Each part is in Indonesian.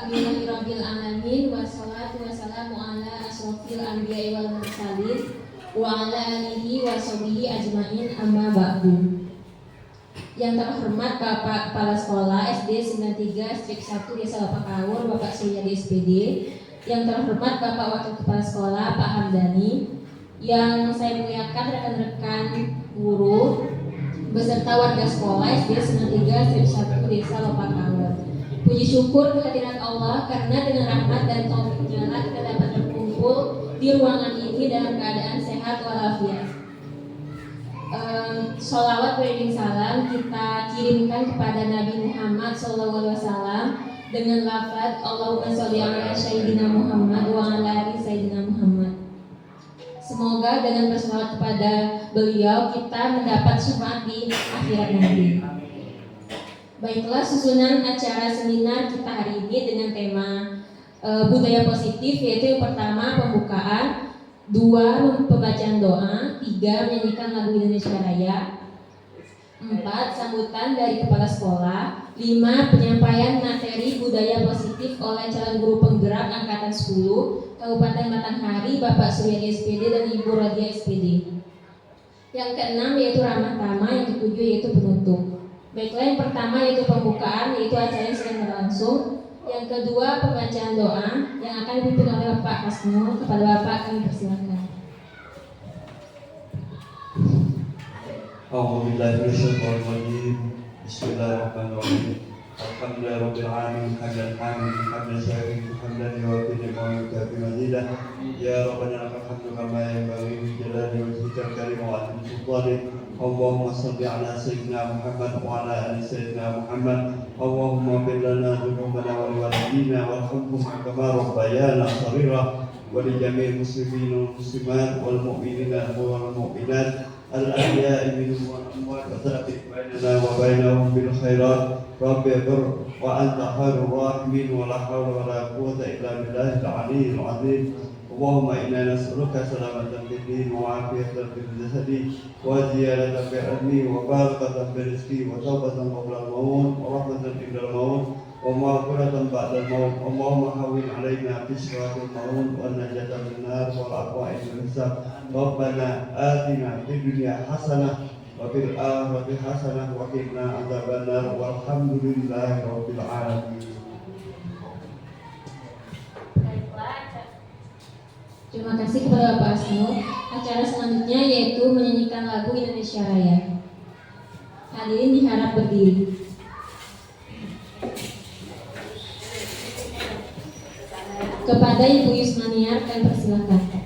Alhamdulillahirabbil alamin wassalatu wassalamu ala asrofil anbiya'i wal mursalin wa ala alihi wa sahbihi ajmain amma ba'du. Yang terhormat Bapak Kepala Sekolah SD 93/1 Desa Lopakawur Bapak Suryadi SPD, yang terhormat Bapak Wakil Kepala Sekolah Pak Hamdani, yang saya muliakan rekan-rekan guru beserta warga sekolah SD 93/1 Desa Lopakawur. Puji syukur kehadirat Allah karena dengan rahmat dan taufiknya kita dapat berkumpul di ruangan ini dalam keadaan sehat walafiat. Sholawat beriring salam kita kirimkan kepada Nabi Muhammad SAW dengan lafaz Allahumma sholli ala sayyidina Muhammad wa ala ali sayyidina Muhammad. Semoga dengan berselawat kepada beliau kita mendapat syafaat di akhirat nanti. Baiklah, susunan acara seminar kita hari ini dengan tema budaya positif, yaitu yang pertama pembukaan, 2 pembacaan doa, 3 menyanyikan lagu Indonesia Raya, 4 sambutan dari kepala sekolah, 5 penyampaian materi budaya positif oleh calon guru penggerak angkatan 10 Kabupaten Batanghari Bapak Suryadi SPD dan Ibu Radia SPD. Yang keenam yaitu ramah tamah, yang ketujuh yaitu penutup. Baiklah, yang pertama yaitu pembukaan, yaitu acara yang sedang berlangsung. Yang kedua pembacaan doa yang akan dipimpin oleh Bapak Kasno. Kepada Bapak kami persilakan. A'udzubillahiminasyaitonirrajim. Bismillahirrahmanirrahim. Alhamdulillahirabbil alamin hamdan hamdan syakirin hamdan yuwaffiqu wa yukafi mazidah. Ya Rabbana lakal hamdu kama yanbaghi li jalali wajhikal karim wa 'azimi sultanik. Allahumma shalli ala sayyidina Muhammad wa ala ali sayyidina Muhammad. Allahumma ighfir lana dhunubana wa liwalidina warhamhum kama rabbayana shaghira wa li jami'il muslimin wal muslimat wal mu'minina wal mu'minat al-ahya'i minhum wal amwat wa thabbit bainana wa bainahum bil khairat. Rabbi ighfir wa anta khairur rahimin wa la hawla wa la quwwata illa billahil 'aliyyil 'azim. Allahumma inna nas'aluka salamatan fid din wa 'afiyatan fil jasadi wa ziyadatan fil ilmi wa barakatan fil rizqi wa tawbatan qabla al-maut wa rahmatan inda al-maut wa maghfiratan ba'da al-maut. Allahumma hawwin 'alaina bisratil maut wa najatan min nar wa al-'afwa min hisab. Rabbana atina fid dunya hasanah wa fil akhirati hasanah wa qina adzabannar walhamdulillahi rabbil alamin. Terima kasih kepada Bapak Asno. Acara selanjutnya yaitu menyanyikan lagu Indonesia Raya. Hadirin diharap berdiri. Kepada Ibu Yusmaniar kami persilakan.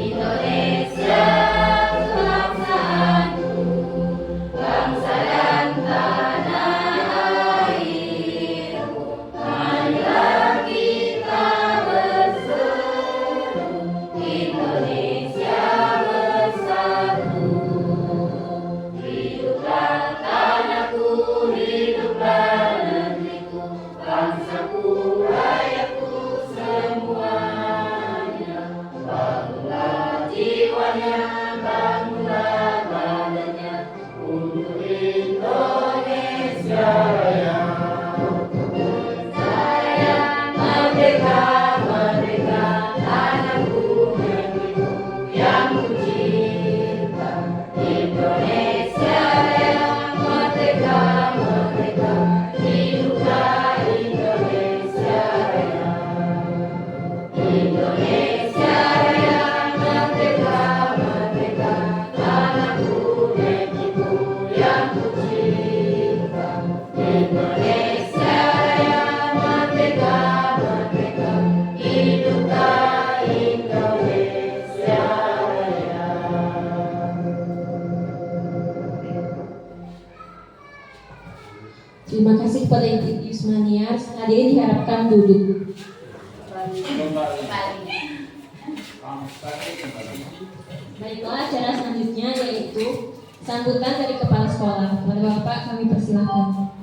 Indonesia Terima kasih kepada Ibu Yusmaniar. Hadirin diharapkan duduk. Baiklah, acara selanjutnya yaitu sambutan dari Kepala Sekolah. Kepada Bapak kami persilahkan.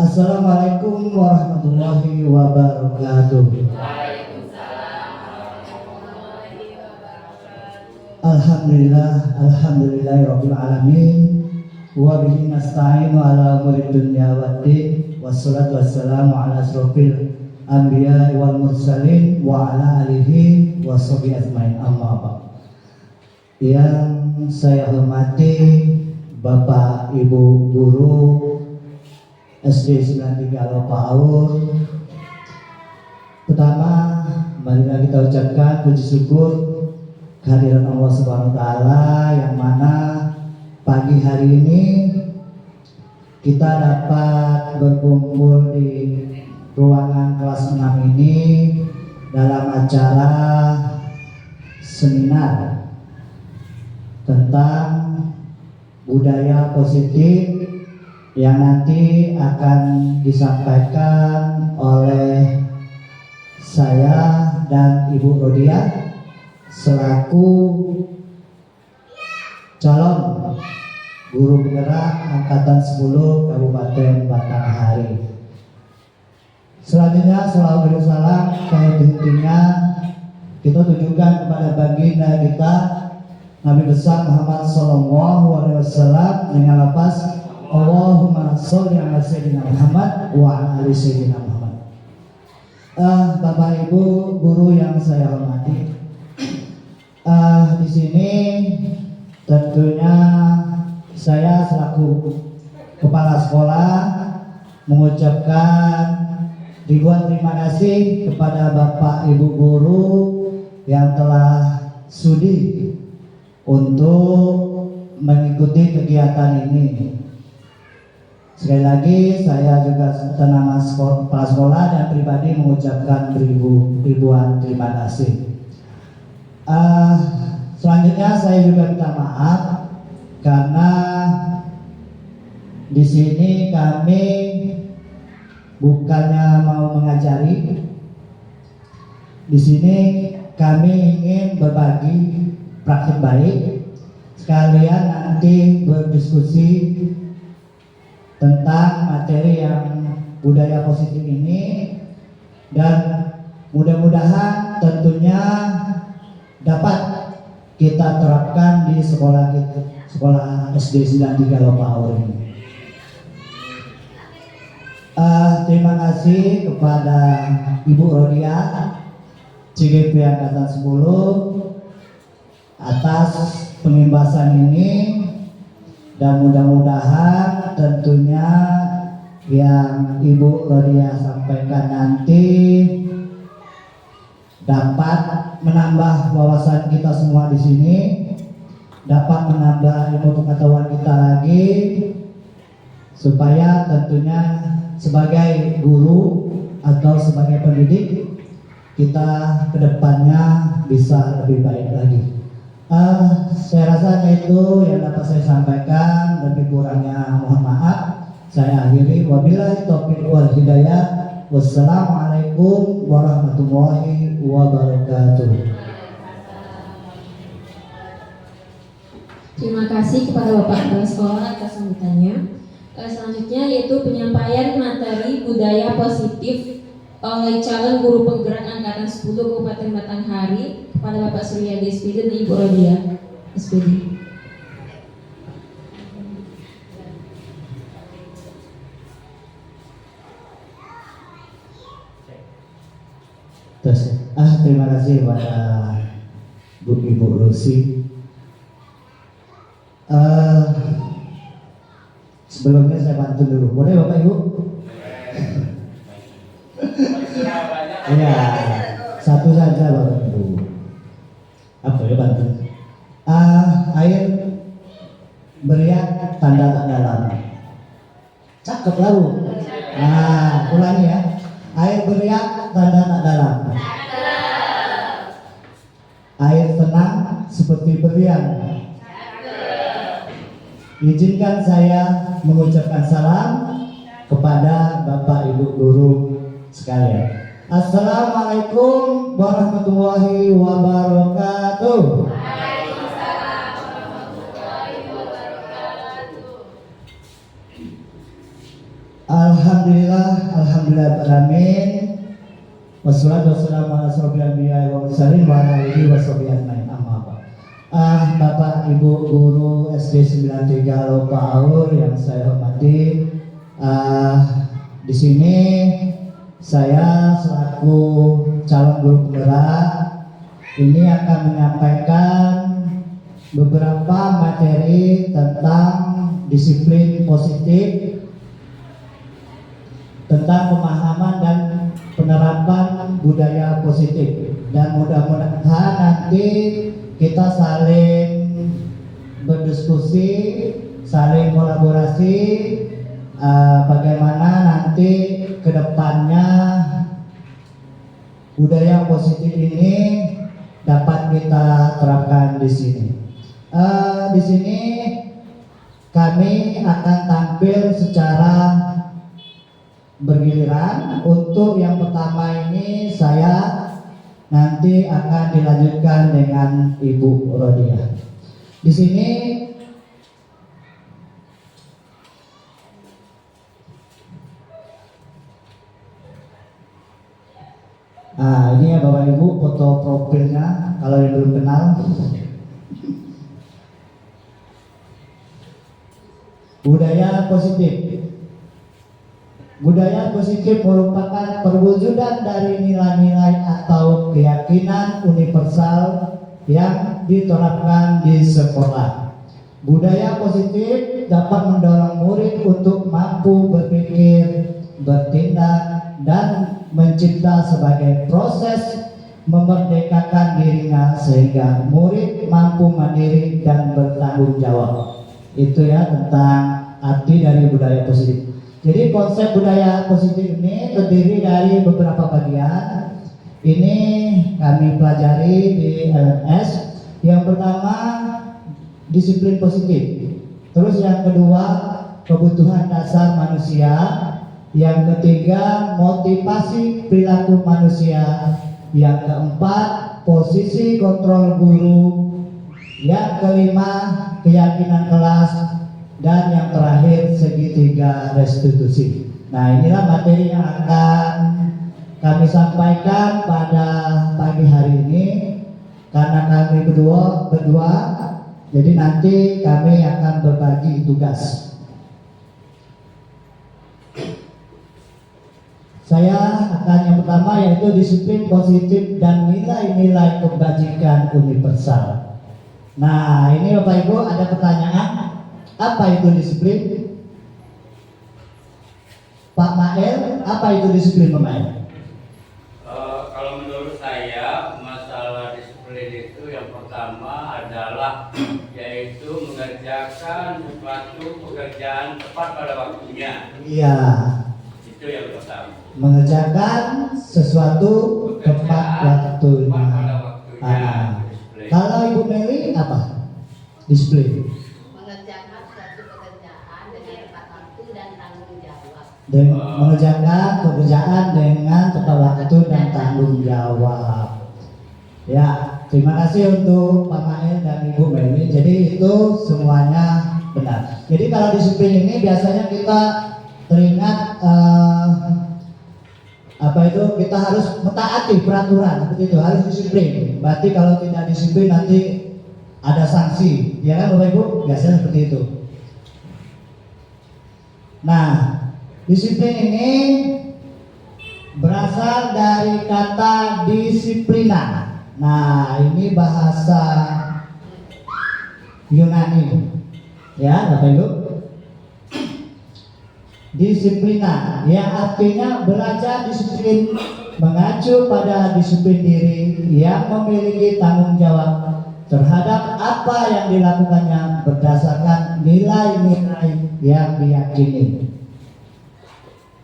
Assalamualaikum warahmatullahi wabarakatuh. Alhamdulillahirabbil alamin wa bihi nasta'inu ala umuri dunya waddin wassalatu wassalamu ala asrofil anbiya wal mursalin wa ala alihi wa sahbihi ajmain, amma ba'd. Yang saya hormati Bapak Ibu guru SD 93 Lopaur. Pertama, marilah kita ucapkan puji syukur kehadiran Allah Subhanahu wa taala yang mana pagi hari ini kita dapat berkumpul di ruangan kelas 6 ini dalam acara seminar tentang budaya positif yang nanti akan disampaikan oleh saya dan Ibu Rodia selaku calon guru penggerak angkatan 10 Kabupaten Batanghari. Selanjutnya sholawat dan salam intinya kita tujukan kepada baginda kita Nabi besar Muhammad SAW dengan lafaz Allahumma sholli ala sayyidina Muhammad wa ala ali sayyidina Muhammad. Bapak Ibu guru yang saya hormati, di sini tentunya saya selaku kepala sekolah mengucapkan ribuan terima kasih kepada Bapak Ibu guru yang telah sudi untuk mengikuti kegiatan ini. Sekali lagi saya juga nama kepala sekolah dan pribadi mengucapkan ribuan terima kasih. Selanjutnya saya juga minta maaf karena di sini kami bukannya mau mengajari, di sini kami ingin berbagi praktik baik, sekalian nanti berdiskusi tentang materi yang budaya positif ini, dan mudah-mudahan tentunya dapat kita terapkan di sekolah SD 93 Lopaur ini. Terima kasih kepada Ibu Rodia CGP Angkatan 10 atas pengimbasan ini, dan mudah-mudahan tentunya yang Ibu Rodia sampaikan nanti dapat menambah wawasan kita semua di sini, dapat menambah ilmu pengetahuan kita lagi, supaya tentunya sebagai guru atau sebagai pendidik kita kedepannya bisa lebih baik lagi. Saya rasa itu yang dapat saya sampaikan, lebih kurangnya mohon maaf. Saya akhiri, wabillahi taufiq wal hidayah. Wassalamualaikum warahmatullahi wabarakatuh. Terima kasih kepada Bapak Kepala Sekolah atas sambutannya. Selanjutnya yaitu penyampaian materi budaya positif oleh calon guru penggerak angkatan 10 Kabupaten Batanghari kepada Bapak Suryadi SPD dan Ibu Rodia SPD. Terima kasih kepada Ibu Lucy. Sebelumnya saya bantu dulu, boleh Bapak Ibu? Ya, satu saja Bapak Ibu. Apa ya bantu? Air beriak tanda tak dalam. Cakep lalu. Nah, ulangi ya. Air beriak tanda tak dalam. seperti berlian. Izinkan saya mengucapkan salam kepada Bapak Ibu guru sekalian. Assalamualaikum warahmatullahi wabarakatuh. Alhamdulillah. Wassalatu wassalamu ala asyrofil anbiya'i wal mursalin wa ala alihi washabihi ajmain. Amma ba'd. Bapak Ibu guru SD 93 Lopaur yang saya hormati, di sini saya selaku calon guru penggerak ini akan menyampaikan beberapa materi tentang disiplin positif, tentang pemahaman dan penerapan budaya positif, dan mudah-mudahan nanti kita saling berdiskusi, saling kolaborasi, bagaimana nanti kedepannya budaya positif ini dapat kita terapkan di sini. Di sini kami akan tampil secara bergiliran. Untuk yang pertama ini saya nanti akan dilanjutkan dengan Ibu Rodia. Di sini ini ya Bapak Ibu foto profilnya kalau yang belum kenal. Budaya positif. Budaya positif merupakan perwujudan dari nilai-nilai atau keyakinan universal yang diterapkan di sekolah. Budaya positif dapat mendorong murid untuk mampu berpikir, bertindak, dan mencipta sebagai proses memerdekakan dirinya sehingga murid mampu mandiri dan bertanggung jawab. Itu ya tentang arti dari budaya positif. Jadi konsep budaya positif ini terdiri dari beberapa bagian. Ini kami pelajari di LMS. Yang pertama disiplin positif. Terus yang kedua kebutuhan dasar manusia. Yang ketiga motivasi perilaku manusia. Yang keempat posisi kontrol guru. Yang kelima keyakinan kelas. Dan yang terakhir segitiga restitusi. Nah, inilah materi yang akan kami sampaikan pada pagi hari ini. Karena kami berdua, jadi nanti kami akan berbagi tugas. Saya akan yang pertama yaitu disiplin positif dan nilai-nilai kebajikan universal. Nah, ini Bapak Ibu ada pertanyaan. Apa itu disiplin? Pak Mael, apa itu disiplin Pak Mael? Kalau menurut saya masalah disiplin itu yang pertama adalah yaitu mengerjakan suatu pekerjaan tepat pada waktunya. Iya. Itu yang pertama. Mengerjakan sesuatu tepat waktunya. Tepat pada waktunya. Disiplin. Kalau Ibu Meli apa? Disiplin. Mengerjakan suatu pekerjaan dengan tepat waktu dan tanggung jawab. Mengerjakan pekerjaan dengan tepat waktu dan tanggung jawab. Ya, terima kasih untuk Pak Mael dan Ibu Meli. Jadi itu semuanya benar. Jadi kalau disiplin ini biasanya kita teringat kita harus mentaati peraturan seperti itu, harus disiplin. Berarti kalau tidak disiplin nanti ada sanksi, ya kan Bapak Ibu? Biasanya seperti itu. Nah, disiplin ini berasal dari kata disiplina. Nah, ini bahasa Yunani, ya Bapak Ibu. Disiplina, yang artinya belajar disiplin, mengacu pada disiplin diri yang memiliki tanggung jawab terhadap apa yang dilakukannya berdasarkan nilai-nilai yang diyakini.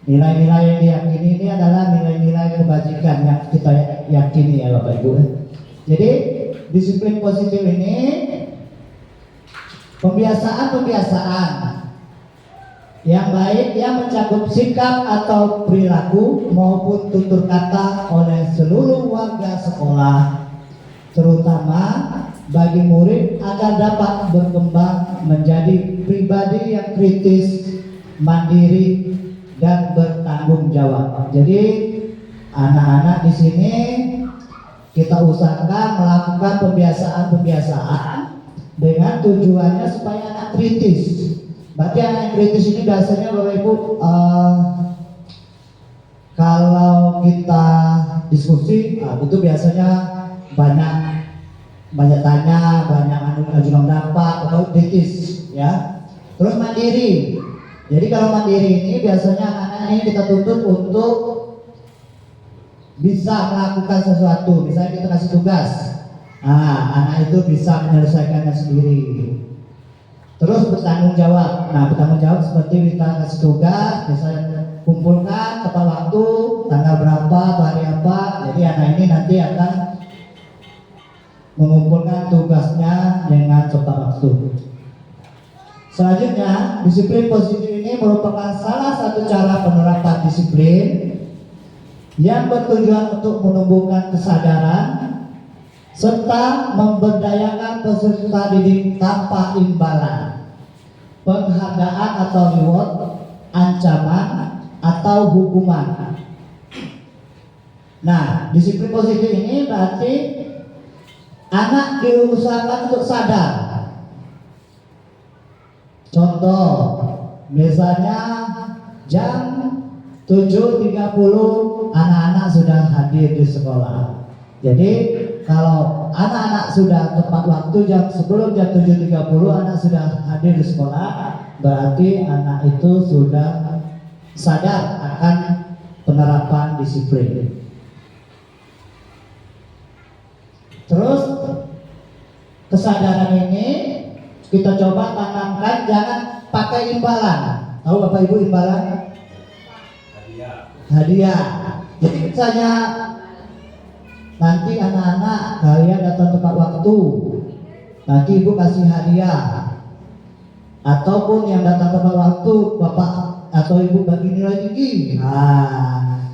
Nilai-nilai yang diyakini ini adalah nilai-nilai kebajikan yang kita yakini ya Bapak Ibu. Jadi disiplin positif ini pembiasaan-pembiasaan yang baik yang mencakup sikap atau perilaku maupun tutur kata oleh seluruh warga sekolah, terutama bagi murid agar dapat berkembang menjadi pribadi yang kritis, mandiri, dan bertanggung jawab. Jadi anak-anak di sini kita usahakan melakukan pembiasaan-pembiasaan dengan tujuannya supaya anak kritis. Berarti anak yang kritis ini biasanya Bapak Ibu kalau kita diskusi itu biasanya banyak tanya, banyak ajukan pendapat atau kritis ya. Terus mandiri. Jadi kalau mandiri ini biasanya anak-anak ini kita tuntut untuk bisa melakukan sesuatu. Misalnya kita kasih tugas, anak itu bisa menyelesaikannya sendiri. Terus bertanggung jawab. Nah, bertanggung jawab seperti kita kasih tugas, misalnya kumpulkan tepat waktu, tanggal berapa, hari apa. Jadi anak ini nanti akan mengumpulkan tugasnya dengan tepat waktu. Selanjutnya, disiplin positif ini merupakan salah satu cara penerapan disiplin yang bertujuan untuk menumbuhkan kesadaran serta memberdayakan peserta didik tanpa imbalan, penghargaan atau reward, ancaman atau hukuman. Nah, disiplin positif ini berarti anak diusahakan untuk sadar. Contoh, misalnya jam 7.30 anak-anak sudah hadir di sekolah. Jadi kalau anak-anak sudah tepat waktu sebelum jam 7.30 anak sudah hadir di sekolah, berarti anak itu sudah sadar akan penerapan disiplin. Terus kesadaran ini kita coba tanamkan, jangan pakai imbalan. Tahu Bapak Ibu imbalan? Hadiah. Jadi misalnya nanti anak-anak kalian datang tepat waktu, nanti ibu kasih hadiah. Ataupun yang datang tepat waktu bapak atau ibu bagi nilai tinggi.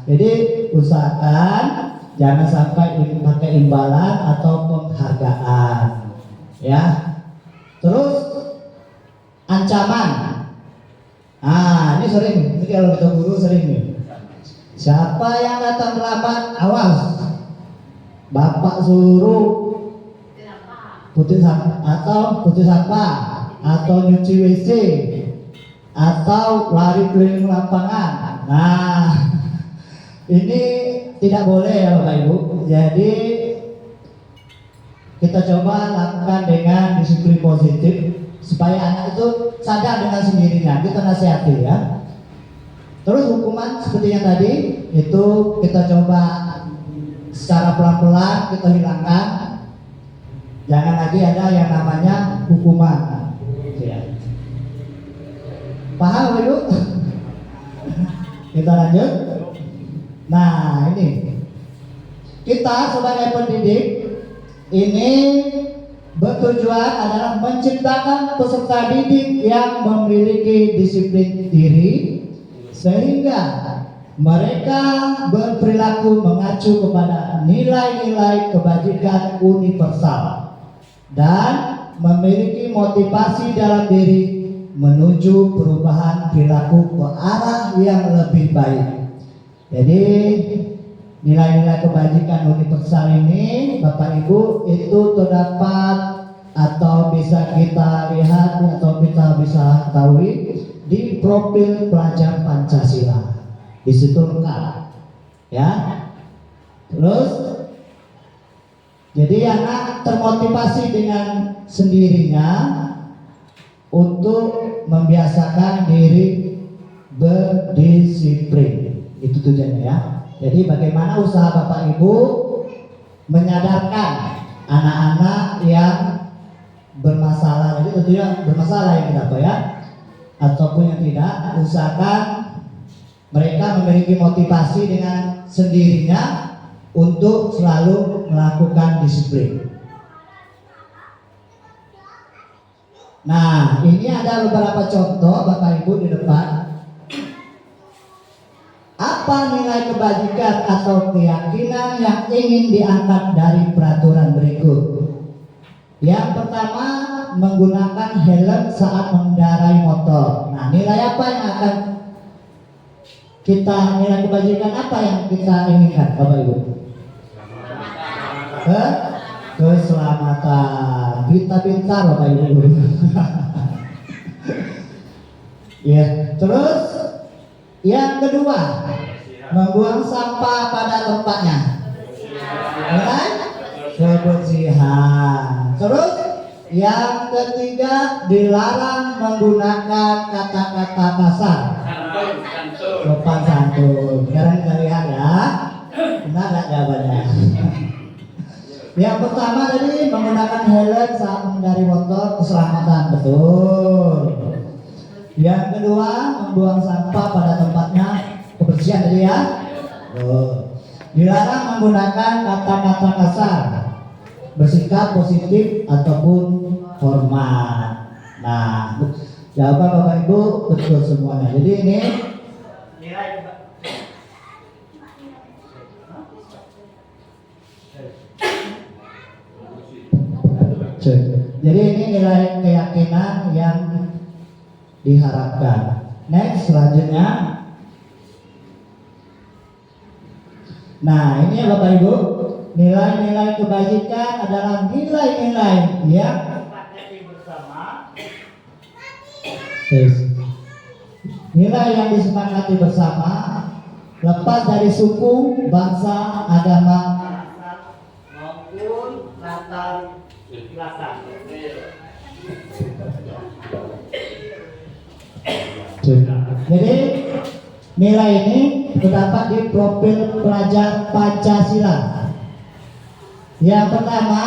Jadi usahakan jangan sampai pakai imbalan atau penghargaan, ya. Terus ancaman. Ini sering, ini kalau kita guru sering nih. Siapa yang datang terlambat, awas. Bapak suruh putih sampah atau nyuci WC atau lari keliling lapangan. Nah, ini tidak boleh ya Bapak Ibu. Jadi kita coba lakukan dengan disiplin positif supaya anak itu sadar dengan sendirinya. Kita nasihati ya. Terus hukuman seperti yang tadi itu kita coba secara pelan-pelan kita hilangkan. Jangan lagi ada yang namanya hukuman. Ya. Paham Ibu? Kita lanjut. Nah, ini kita sebagai pendidik ini bertujuan adalah menciptakan peserta didik yang memiliki disiplin diri sehingga mereka berperilaku mengacu kepada nilai-nilai kebajikan universal dan memiliki motivasi dalam diri menuju perubahan perilaku ke arah yang lebih baik. Jadi nilai-nilai kebajikan universal ini Bapak Ibu itu terdapat atau bisa kita lihat atau kita bisa ketahui di profil pelajar Pancasila. Di situ lengkap, ya. Terus, jadi anak termotivasi dengan sendirinya untuk membiasakan diri berdisiplin. Itu tujuannya ya. Jadi bagaimana usaha Bapak Ibu menyadarkan anak-anak yang bermasalah, jadi tentunya bermasalah yang kenapa ya, ataupun yang tidak, usahakan mereka memiliki motivasi dengan sendirinya untuk selalu melakukan disiplin. Nah, ini ada beberapa contoh Bapak Ibu di depan. Apa nilai kebajikan atau keyakinan yang ingin diangkat dari peraturan berikut? Yang pertama, menggunakan helm saat mengendarai motor. Nah, nilai apa yang akan nilai kebajikan apa yang kita inginkan, Bapak Ibu? Keselamatan. Kita pintar, Bapak Ibu. Ya, terus yang kedua, membuang sampah pada tempatnya. Nilai kebersihan. Terus yang ketiga, dilarang menggunakan kata-kata kasar. Sopan santun. Sekarang kita lihat ya. Benar nggak jawabannya? Yang pertama tadi menggunakan helm saat mengendarai motor, keselamatan, betul. Yang kedua, membuang sampah pada tempatnya, kebersihan tadi ya. Dilarang menggunakan kata-kata kasar, bersikap positif ataupun hormat. Nah, jawaban Bapak Ibu betul semuanya. Jadi ini nilai jadi ini nilai keyakinan yang diharapkan. Next, selanjutnya. Nah, ini ya Bapak Ibu, nilai-nilai kebajikan adalah nilai-nilai yang disepakati bersama. Nilai yang disepakati bersama, lepas dari suku, bangsa, agama, maupun latar belakang. Jadi nilai ini terdapat di profil pelajar Pancasila. Yang pertama,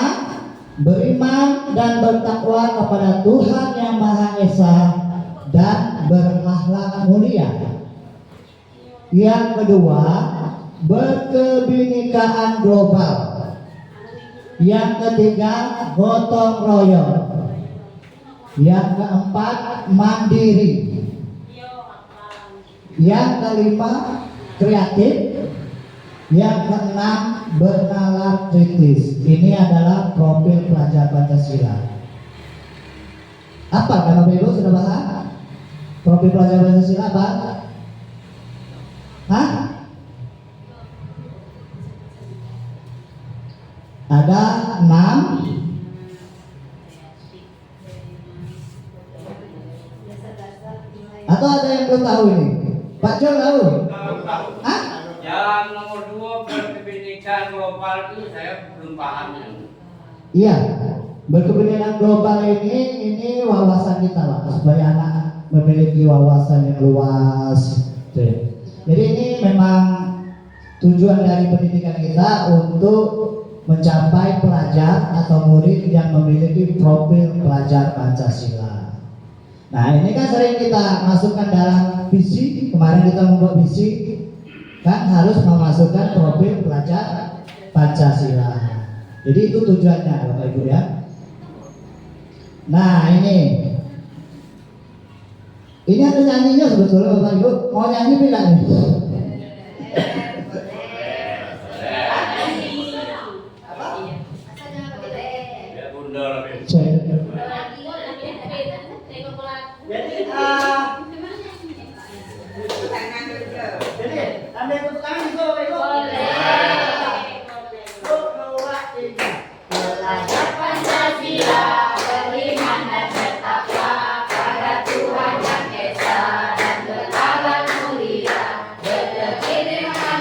beriman dan bertakwa kepada Tuhan Yang Maha Esa dan berakhlak mulia. Yang kedua, berkebinekaan global. Yang ketiga, gotong royong. Yang keempat, mandiri. Yang kelima, kreatif. Yang keenam, bernalar kritis. Ini adalah profil pelajar Pancasila. Apa kan Bapak Ibu sudah bahas? Profil pelajar Pancasila apa? Hah? Ada 6. Atau ada yang belum tahu ini? Pak John tahu? Hah? Yang nomor 2 berkebinekaan global itu saya belum paham. Iya, berkebinekaan global ini wawasan kita Pak, supaya anak memiliki wawasan yang luas. Jadi ini memang tujuan dari pendidikan kita untuk mencapai pelajar atau murid yang memiliki profil pelajar Pancasila. Nah, ini kan sering kita masukkan dalam visi. Kemarin kita membuat visi, kan harus memasukkan profil pelajar Pancasila. Jadi itu tujuannya Bapak Ibu ya. Nah, ini ada nyanyinya sebetulnya Bapak Ibu. Mau nyanyi tidak nih? Jadi ambil tepuk tangan juga Bapak Ibu. Belajar Pancasila, beriman dan bertakwa pada Tuhan Yang Esa dan berakhlak mulia, berkebinekaan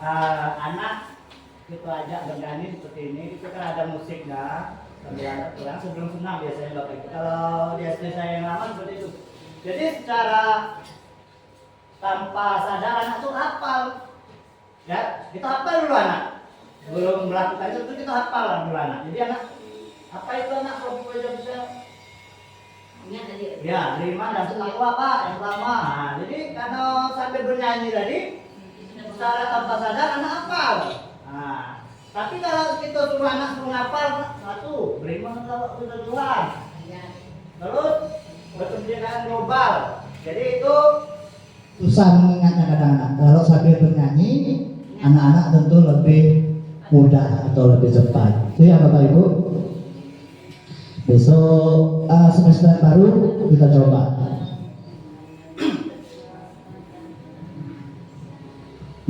anak kita ajak bernyanyi seperti ini, itu kan ada musiknya sambil anak pulang sebelum senam biasanya Bapak Ibu. Kalau di SD saya yang lama seperti itu. Jadi secara tanpa sadar anak tuh hafal, ya kita hafal dulu anak. Belum melakukan itu kita hafal dulu anak. Jadi anak apa itu anak kalau bisa Ingat tadi. ya, lima dan aku apa yang pertama. Nah, jadi kalau sambil bernyanyi tadi, secara tanpa sadar anak hafal. Nah, tapi kalau kita suruh anak suruh hafal, satu, beriman kalau kita Tuhan. Ya. Terus berkebijakan global. Jadi itu susah mengingatnya kadang-kadang. Kalau sambil bernyanyi, anak-anak tentu lebih mudah atau lebih cepat. Itu ya Bapak Ibu. Besok semester baru kita coba.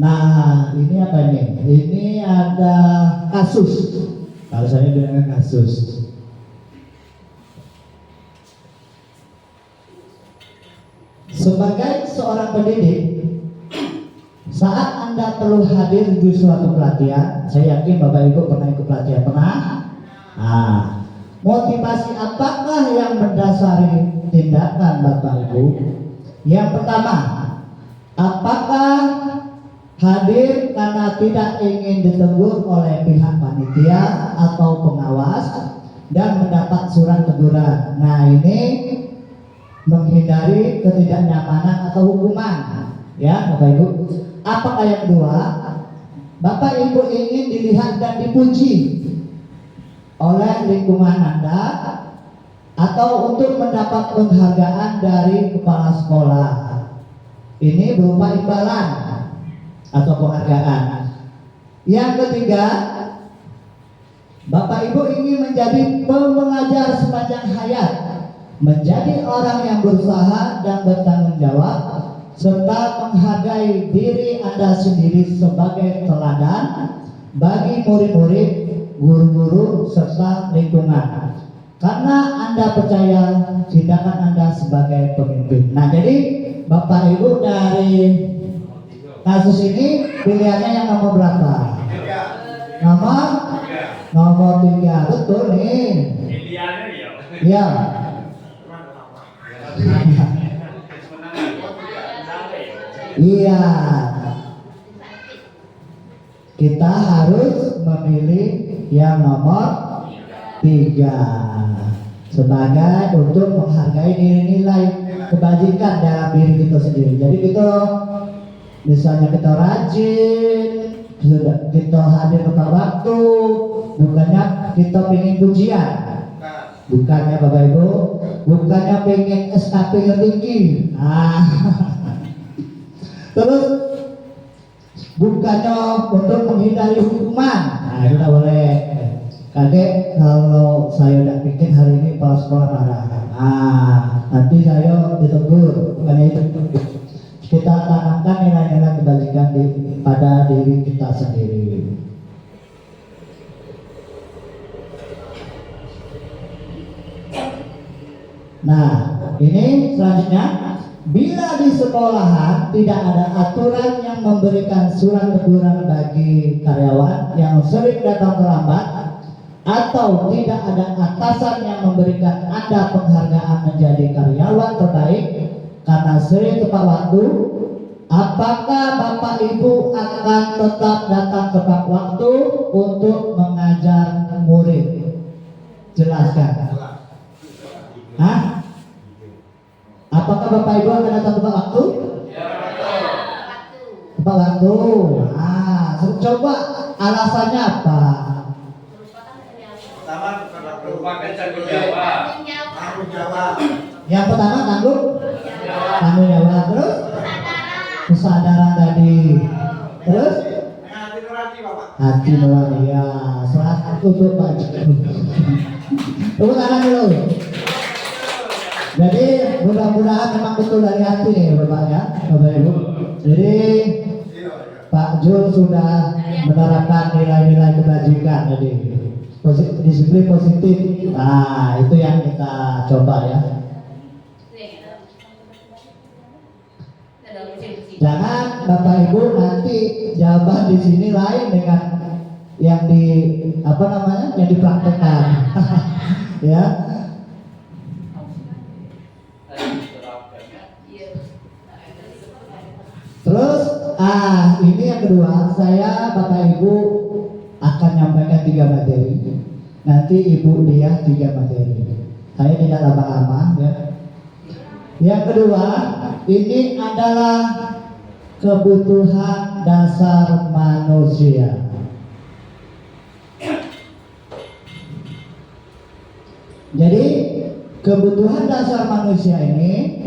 Nah, ini apa ini? Ini ada kasus. Kalau saya bilang kasus. Sebagai seorang pendidik, saat Anda perlu hadir di suatu pelatihan, saya yakin Bapak Ibu pernah ikut pelatihan, pernah? Nah, motivasi apakah yang mendasari tindakan Bapak Ibu? Yang pertama, apakah hadir karena tidak ingin ditegur oleh pihak panitia atau pengawas dan mendapat surat teguran? Nah, ini menghindari ketidaknyamanan atau hukuman, ya Bapak Ibu. Apakah yang kedua? Bapak Ibu ingin dilihat dan dipuji oleh lingkungan Anda atau untuk mendapat penghargaan dari kepala sekolah. Ini berupa imbalan atau penghargaan. Yang ketiga, Bapak Ibu ingin menjadi pengajar sepanjang hayat, menjadi orang yang berusaha dan bertanggung jawab, serta menghargai diri Anda sendiri sebagai teladan bagi murid-murid, guru-guru, serta lingkungan. Karena Anda percaya tindakan Anda sebagai pemimpin. Nah, jadi Bapak Ibu dari kasus ini pilihannya yang nomor berapa? Nomor 3, betul nih. Pilihannya ya. Ya. Iya. Kita harus memilih yang nomor 3 sebagai untuk menghargai nilai-nilai kebajikan dalam diri kita sendiri. Jadi kita misalnya kita rajin, kita hadir tepat waktu, bukannya kita pengen pujian, bukannya Bapak Ibu, bukannya pengen SKP yang tinggi. Terus bukannya untuk menghindari hukuman. Nah, itu tidak boleh. Kadek kalau saya udah bikin hari ini kepala sekolah marah, nanti saya ditegur. Bukannya itu. Kita tanamkan nilai-nilai kebajikan pada diri kita sendiri. Nah, ini selanjutnya, bila di sekolahan tidak ada aturan yang memberikan surat teguran bagi karyawan yang sering datang terlambat, atau tidak ada atasan yang memberikan Anda penghargaan menjadi karyawan terbaik karena sering tepat waktu, apakah Bapak Ibu akan tetap datang tepat waktu untuk mengajar murid? Jelaskan. Hah? Apakah Bapak Ibu akan datang tepat waktu? Tepat waktu. Coba alasannya apa? Merupakan tanggung jawab. Yang pertama tanggung jawab, terus kesadaran tadi, terus hati nurani. Ya, salah satu tuh Pak. Tepuk tangan dulu. Jadi mudah-mudahan memang betul dari hati nih Bapak ya, Bapak Ibu. Jadi Pak Jul sudah menerapkan nilai-nilai kebajikan tadi. Disiplin positif. Nah, itu yang kita coba ya. Jangan Bapak Ibu nanti jawaban di sini lain dengan yang di apa namanya yang dipraktekkan. Ya. Terus ini yang kedua, saya Bapak Ibu akan nyampaikan 3 materi. Nanti Ibu dia 3 materi. Saya tidak lama-lama ya. Yang kedua, ini adalah kebutuhan dasar manusia. Jadi kebutuhan dasar manusia ini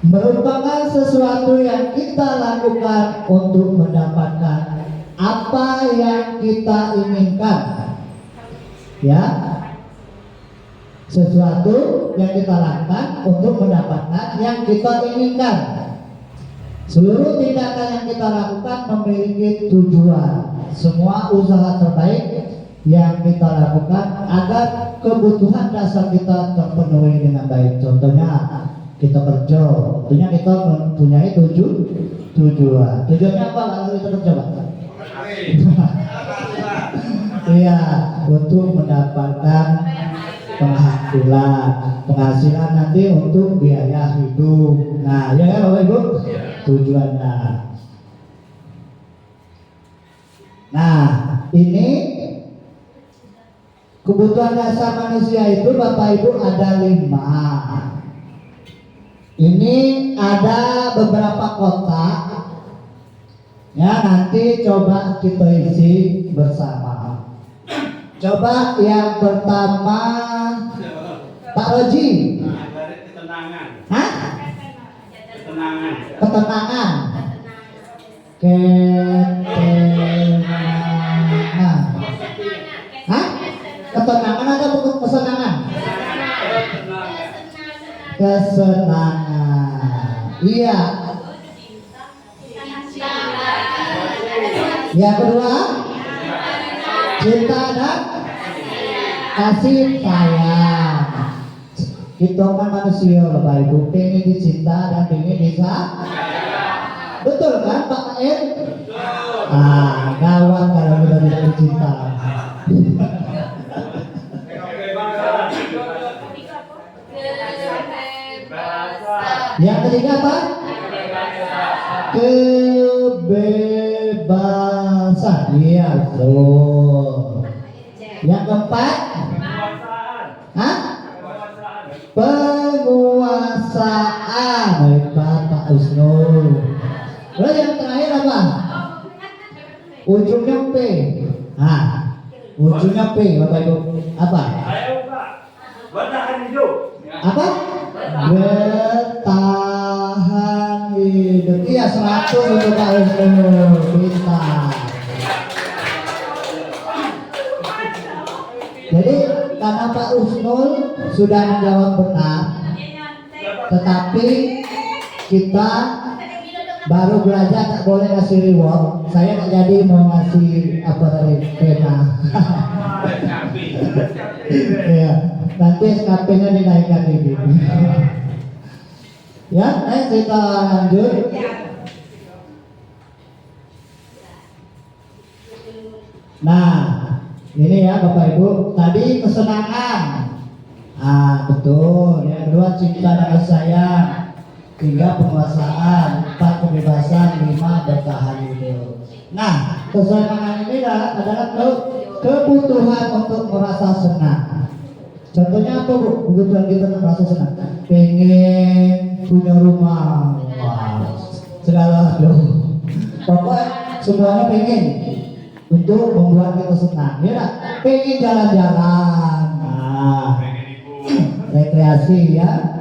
merupakan sesuatu yang kita lakukan untuk mendapatkan apa yang kita inginkan. Ya, sesuatu yang kita lakukan untuk mendapatkan yang kita inginkan. Seluruh tindakan yang kita lakukan memiliki tujuan. Semua usaha terbaik yang kita lakukan agar kebutuhan dasar kita terpenuhi dengan baik. Contohnya kita kerja, tentunya kita mempunyai tujuan. Tujuannya apa kalau kita kerja, Pak? Iya, untuk mendapatkan penghasilan nanti untuk biaya hidup. Nah, ya kan Bapak Ibu? Tujuannya. Nah, ini kebutuhan dasar manusia itu Bapak Ibu ada 5. Ini ada beberapa kotak. Ya, nanti coba kita isi bersama. Coba yang pertama Pak Roji. Ketenangan. Hah? Ketenangan. Ketenangan. Ketenangan. Hah? Ketenangan atau kesenangan? Kesenangan. Iya. Yang kedua, cinta dan kasih sayang. Kita kan manusia Bapak Ibu, pengen dicinta dan pengen bisa. Betul kan Pak En? Gawat kalau kita tidak dicinta. Yang ketiga apa? Kebebasan. Iya, betul. Yang keempat? Hah? Penguasaan. Hebat Pak Usnul. Lalu yang terakhir apa? Ujungnya P. Ujungnya P, Bapak Ibu. Apa? Ayo Pak, bertahan hidup. Apa? Bertahan hidup. Iya, 100 untuk Pak Usnul. Bisa. Jadi karena Pak Usnul sudah menjawab benar, tetapi kita baru belajar tak boleh ngasih reward. Saya tak jadi mau ngasih apa tadi pena. Ya, nanti SKP-nya dinaikkan ini. Ya, kita lanjut. Nah, ini ya Bapak Ibu, tadi kesenangan. Betul. Yang kedua cinta dan kasih sayang. 3 penguasaan, 4 kebebasan, 5 bertahan hidup. Nah, kesenangan ini adalah kebutuhan untuk merasa senang. Contohnya apa Bu? Kebutuhan kita untuk merasa senang. Pengen punya rumah, segala dong. Pokoknya semuanya pengen untuk membuat kita senang. Ya, pengen jalan-jalan, rekreasi ya.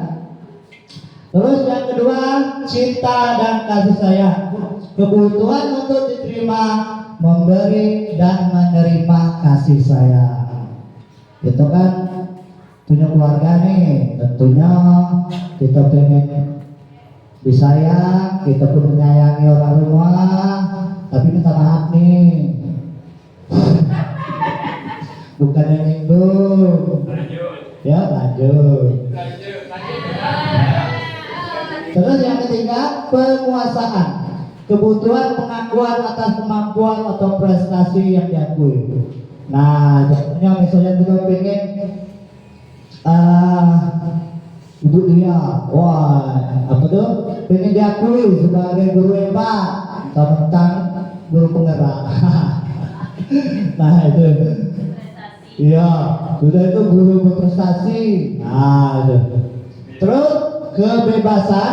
Terus yang kedua, cinta dan kasih sayang. Kebutuhan untuk diterima, memberi dan menerima kasih sayang. Itu kan punya keluarga nih, tentunya kita pengen disayang, kita pun menyayangi orang rumah, tapi minta maaf nih. Bukan yang itu. Ya, lanjut. Terus yang ketiga, penguasaan. kebutuhan pengakuan atas kemampuan atau prestasi yang diakui. Nah, contohnya misalnya kita pengen ibu dia, wah apa tuh, pengen diakui sebagai guru hebat, tentang guru penggerak. Nah itu, iya, sudah itu guru berprestasi. Nah itu. Terus kebebasan,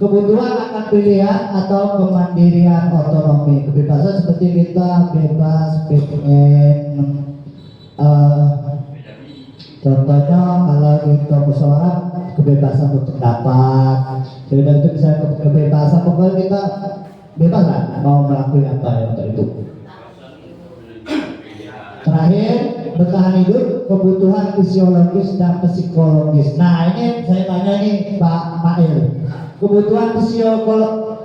kebutuhan akan pilihan atau kemandirian otonomi. Kebebasan seperti kita bebas pengen contohnya kalau kita musyawarah kebebasan berpendapat, sudah itu bisa kebebasan, pokoknya kita bebas lah mau melakukan apa ya untuk itu. Terakhir, bertahan hidup, kebutuhan fisiologis dan psikologis. Nah ini saya tanya nih Pak Mail, kebutuhan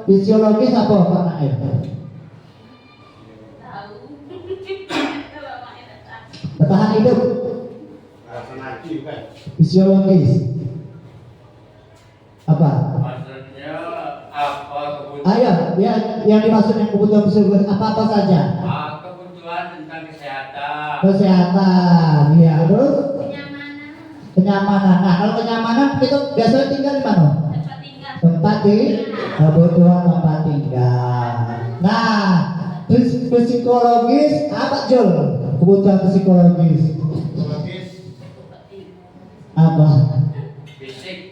fisiologis apa Pak Mail? Bertahan hidup, fisiologis apa? Maksudnya apa kebutuhan? Ayo, ya, yang dimaksud yang kebutuhan fisiologis apa saja? Kebutuhan tentang kesehatan. Kesehatan, ya, terus Kenyamanan. kenyamanan. Nah kalau kenyamanan itu biasanya tinggal di mana? Tempat tinggal. Tempat di kebutuhan tempat tinggal. Nah, psikologis apa Jul? Kebutuhan psikologis apa? Fisik.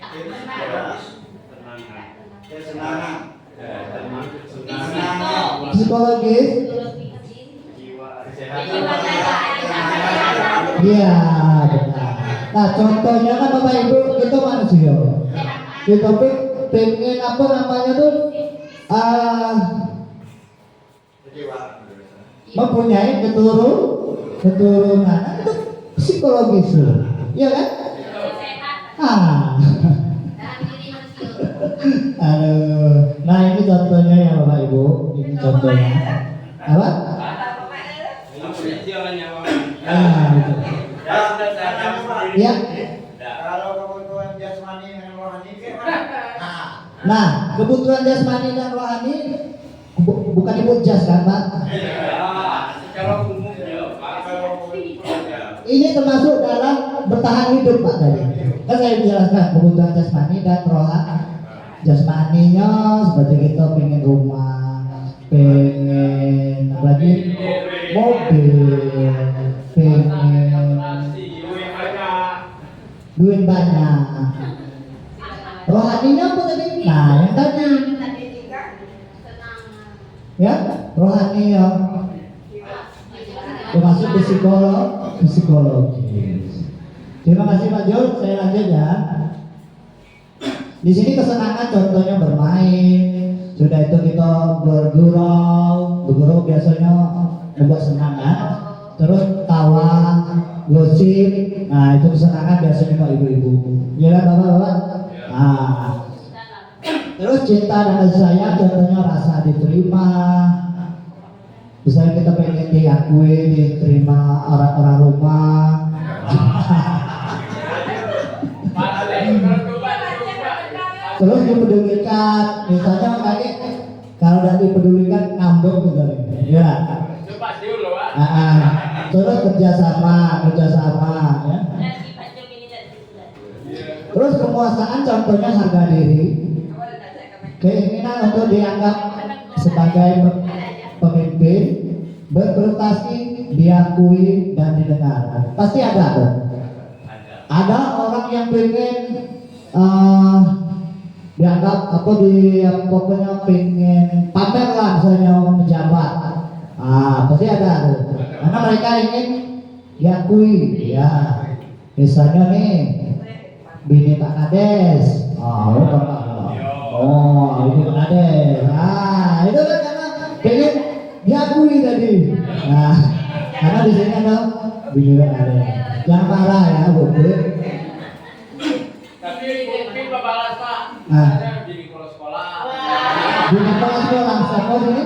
Psikologis? Iya, benar. Nah, contohnya kan Bapak Ibu kita manusia. Kita pengen apa namanya tuh mempunyai keturunan itu psikologis loh, iya kan? Ah, aduh. Nah ini contohnya ya Bapak Ibu, ini contohnya apa? Ah, gitu. Ya. Kalau kebutuhan jasmani dan rohani gimana? Nah, kebutuhan jasmani dan rohani bukan ibu jas kan Pak? Secara umum ya, Pak. Ini termasuk dalam bertahan hidup Pak tadi. Kan saya menjelaskan kebutuhan jasmani dan rohani. Jasmaninya seperti kita pengen rumah, pengen apa lagi, mobil, pengen duit banyak. Rohaninya apa tadi? Nah yang tadi ya, rohaninya termasuk psikologis. Terima kasih Pak Jul, saya lanjut ya. Di sini kesenangan contohnya bermain, sudah itu kita bergurau biasanya membuat semangat, terus tawa, gosip, nah itu kesenangan biasanya Pak ibu-ibu, ya kan Bapak-bapak? Nah, terus cinta dan kasih sayang contohnya rasa diterima, misalnya kita pengen diakui, diterima orang-orang rumah. Terus dipedulikan, misalnya kayak kalau udah dipedulikan ngambek gitu, ya. Terus kerjasama, ya. Terus kemuasaan contohnya harga diri, keinginan untuk dianggap sebagai pemimpin, berprestasi, diakui dan didengar. Pasti ada tuh. Ada orang yang pengen dianggap apa pokoknya pengen pamer lah misalnya menjabat. Pasti ada tuh. Karena mereka ingin diakui, ya. Misalnya nih bini Pak Kades, bini Pak Kades, itu kan karena pengen diakui tadi. Nah, karena di sini ada bini Pak Kades. Jangan marah ya, Bu. Tapi mungkin balas Pak. Ada di sekolah. Bini kepala sekolah, siapa ini?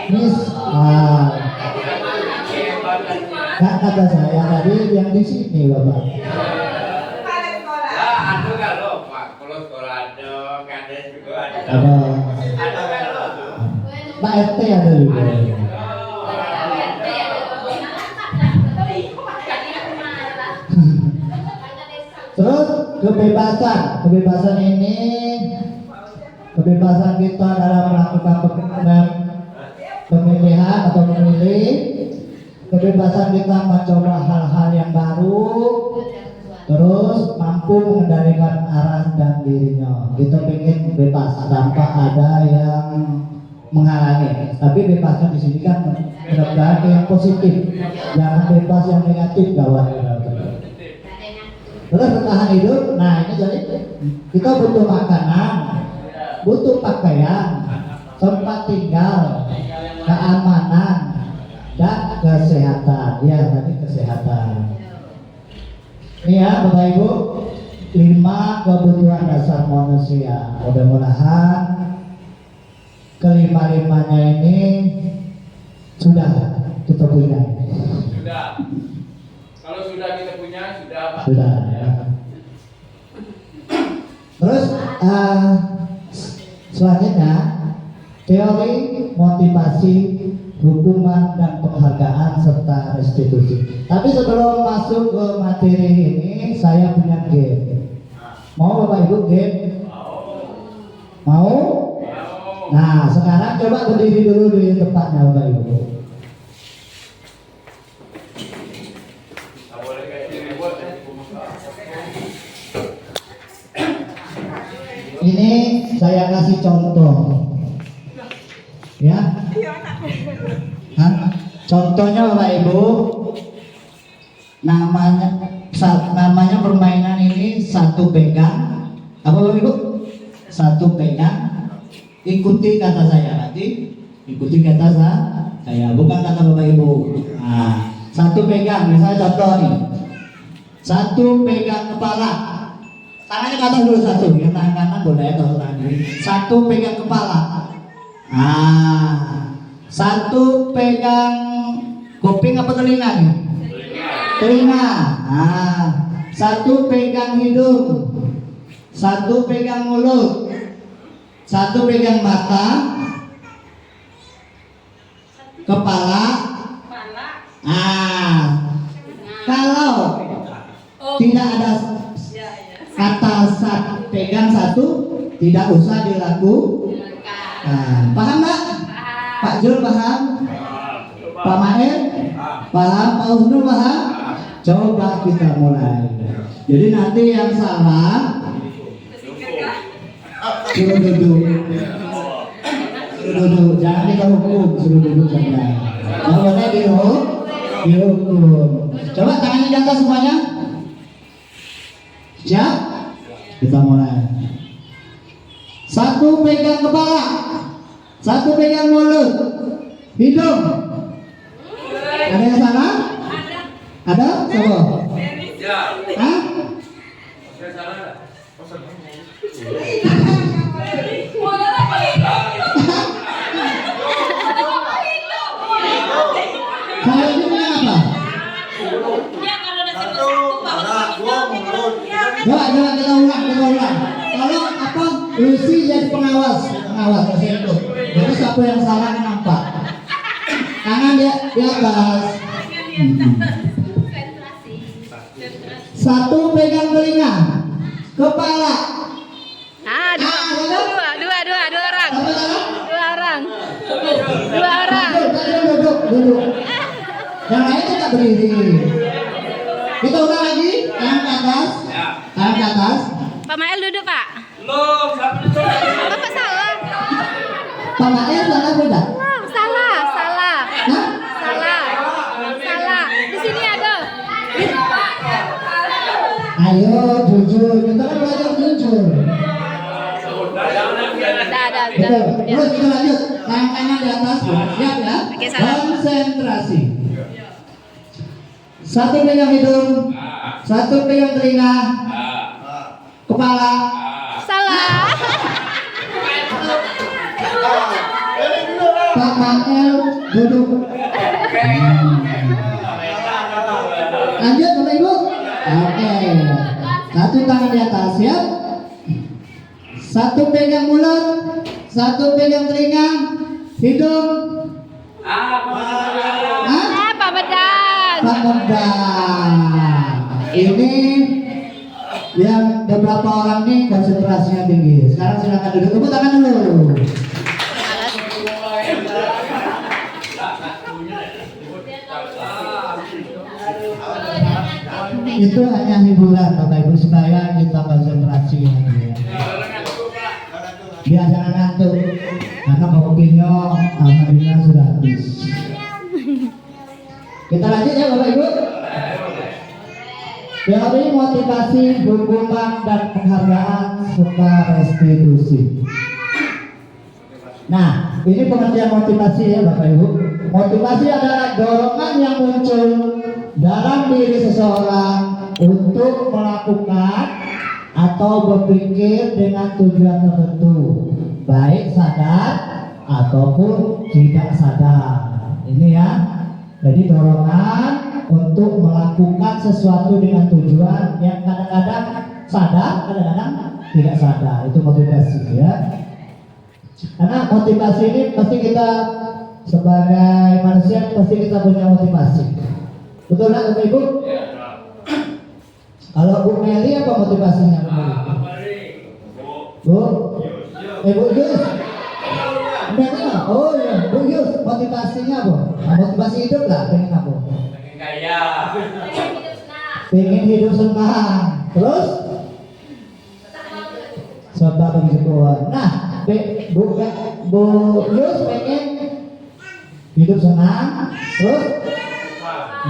Miss, kata saya tadi yang di sini Bapak. Anu kalau Pak, kalau Ada Pak RT ada juga. Terus kebebasan ini, kebebasan kita dalam melakukan pemilihan atau memilih, kebebasan kita mencoba hal-hal yang baru, terus mampu mengendalikan arah dan dirinya. Kita pengen bebas tanpa ada yang menghalangi. Tapi bebasnya di sini kan mudah-mudahan yang positif, jangan bebas yang negatif kawan. Terus bertahan hidup. Nah ini jadi kita butuh makanan, butuh pakaian, tempat tinggal, keamanan, dan kesehatan. Ya tadi kesehatan. Ini ya Bapak Ibu, 5 kebutuhan dasar manusia. Mudah-mudahan kelima-limanya ini sudah kita punya. Sudah. Kalau sudah kita punya, sudah Pak. Sudah. Ya. Terus selanjutnya teori, motivasi, hukuman dan penghargaan serta restitusi. Tapi sebelum masuk ke materi ini, saya punya game. Mau Bapak Ibu game? Mau? Nah, sekarang coba berdiri dulu di tempatnya Bapak Ibu. Ini saya kasih contoh, ya. Contohnya Bapak Ibu, namanya permainan ini satu pegang. Apa Bapak Ibu? Satu pegang. Ikuti kata saya nanti. Ikuti kata saya, bukan kata Bapak Ibu. Nah, satu pegang. Misalnya contoh nih. Satu pegang kepala. Tangannya ke atas dulu satu, yang tangan kanan boleh atau tangan kiri. Satu pegang kepala. Satu pegang kuping apa telinga nih? Telinga. Satu pegang hidung. Satu pegang mulut. Satu pegang mata. Kepala. Kalau tidak ada kata pegang satu, tidak usah dilakukan. Paham nggak? Pak Jul paham? Pak Mael paham? Pak Husnul paham? Coba kita mulai. Jadi nanti yang salah suruh duduk. Suruh duduk, jangan kita hukum, suruh duduk saja. Kalau boleh dihukum. Coba tangannya di atas semuanya. Siap? Kita mulai. Satu pegang kepala, satu pegang mulut, hidung. Ada yang salah? Ada? Coba. Ya. Hah? Saya salah. Saya ini punya apa? Coba kita ulang. Kalau apa? Lucy jadi pengawas itu. Jadi siapa yang salah nampak. Tangan di atas. Satu pegang telinga, kepala. Dua orang. Duduk. Yang lain tidak berdiri. Kita ulang lagi. Tangan ke atas. Pak Mael duduk Pak. Loh, siapa itu? Bapak salah. Pak Mael salah tidak? Salah. Hah? Salah. Di sini ada. Ayo jujur, kita kan belajar jujur. Dah. Betul. Terus kita lanjut. Tangan di atas. Siap ya? Oke, salam. Konsentrasi. Satu pegang hidung, satu pegang telinga, kepala. Salah. Pak Mael duduk. Lanjut Bapak Ibu. Oke. Satu tangan di atas, siap. Satu pegang mulut, Satu pegang telinga, hidung, Pak Medan. Pamedan. Ini yang beberapa orang ini konsentrasinya tinggi. Sekarang silakan duduk. Tepuk tangan dulu. Itu hanya hiburan Bapak Ibu supaya kita konsentrasi lagi ya. Biar jangan ngantuk karena kopinya alhamdulillah sudah habis. Kita lanjut ya Bapak Ibu. Yang ini motivasi, hukuman dan penghargaan serta restitusi. Nah, ini pengertian motivasi ya Bapak Ibu. Motivasi adalah dorongan yang muncul dalam diri seseorang untuk melakukan atau berpikir dengan tujuan tertentu, baik sadar ataupun tidak sadar. Ini ya. Jadi dorongan untuk melakukan sesuatu dengan tujuan yang kadang-kadang sadar, kadang-kadang tidak sadar. Itu motivasi ya. Karena motivasi ini pasti kita sebagai manusia pasti kita punya motivasi. Betul nggak Bapak Ibu? Kalau Bu Meli apa motivasinya Bu Meli? Bu? Bu Yus? Enggak, oh iya, Bu Yus, motivasinya apa? Motivasi hidup lah, pengen apa? Pengen kaya. Pengen hidup senang. Terus? Sebab bersyukur. Nah, Bu Yus pengen hidup senang, terus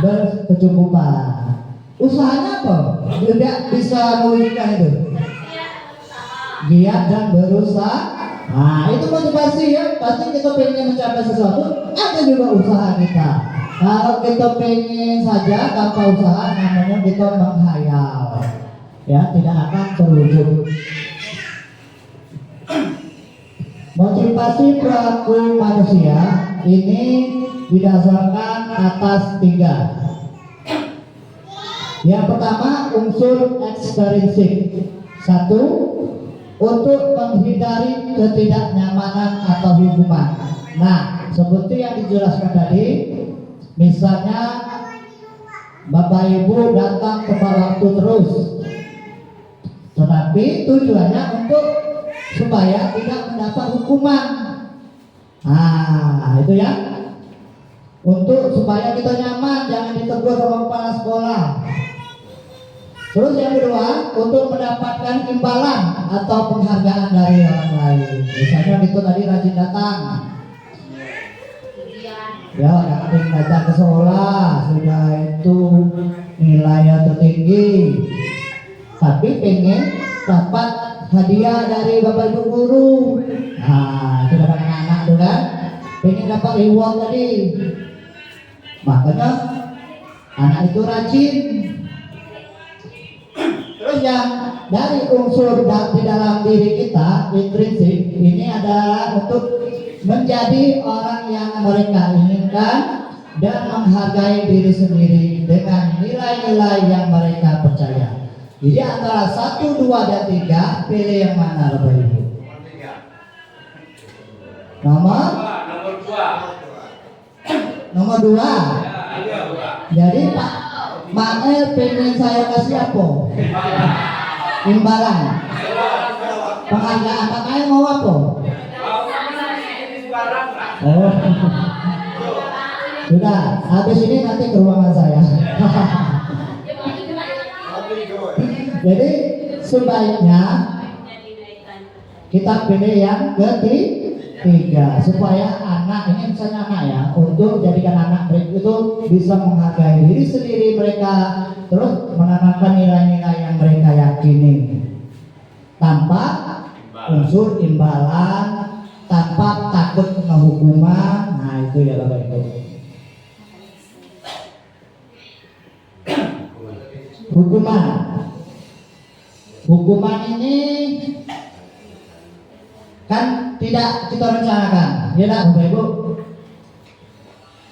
berkecukupan. Usahanya apa? Tidak bisa mewujudkan itu. Giat dan berusaha. Nah, itu motivasi ya. Pasti kita pengen mencapai sesuatu, ada juga usaha kita. Kalau kita pengen saja tanpa usaha, namanya kita menghayal. Ya, tidak akan terwujud. Motivasi perilaku manusia ini didasarkan atas 3. Yang pertama, unsur ekstrinsik. 1, untuk menghindari ketidaknyamanan atau hukuman. Nah, seperti yang dijelaskan tadi, misalnya Bapak Ibu datang tepat waktu terus, tetapi tujuannya untuk supaya tidak mendapat hukuman. Nah, itu ya. Untuk supaya kita nyaman, jangan ditegur sama kepala sekolah. Terus yang kedua, untuk mendapatkan imbalan atau penghargaan dari orang lain. Misalnya itu tadi rajin datang. Ya, datang ke sekolah, sudah itu nilainya tertinggi. Tapi pengen dapat hadiah dari Bapak Ibu guru. Nah, itu dari anak-anak tuh kan. Pengen dapat reward tadi. Makanya anak itu rajin. Terus yang dari unsur di dalam diri kita, intrinsik, ini adalah untuk menjadi orang yang mereka inginkan dan menghargai diri sendiri dengan nilai-nilai yang mereka percaya. Jadi antara 1, 2, dan 3, pilih yang mana Bapak Ibu? Nomor 2. Jadi Pak Mael pengen saya kasih apa? Imbalan. Penghargaan. Pak Mael mau apa? Oh. Sudah, habis ini nanti ke ruangan saya. Jadi sebaiknya kita pilih yang ketiga supaya anak ini misalnya anak ya, untuk jadikan anak mereka itu bisa menghargai diri sendiri mereka, terus menanamkan nilai-nilai yang mereka yakini tanpa unsur imbalan, tanpa takut kena hukuman. Nah itu ya Bapak Ibu. Hukuman ini kan tidak kita rencanakan, ya Bapak Ibu.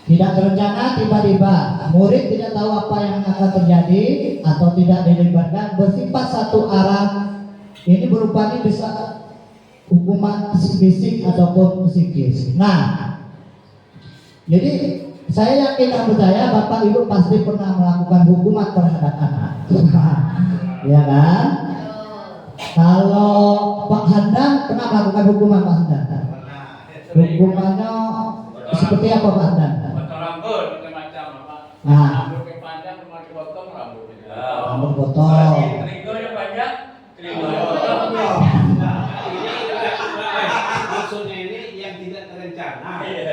Tidak terencana, tiba-tiba murid tidak tahu apa yang akan terjadi atau tidak dilibatkan, bersifat satu arah. Ini berupa bisa hukuman fisik ataupun psikis. Nah, jadi saya yakin dan percaya Bapak Ibu pasti pernah melakukan hukuman terhadap anak. Ya kan? Kalau Pak Handang pernah melakukan hukuman Pak Handang? Hukumannya seperti apa Pak Handang? Potong rambut macam-macam apa? Nah. Rambut panjang cuma dipotong rambut. Rambut potong. Telingonya panjang, telingonya Oh. potong. Maksudnya ini yang tidak terencana. Iya.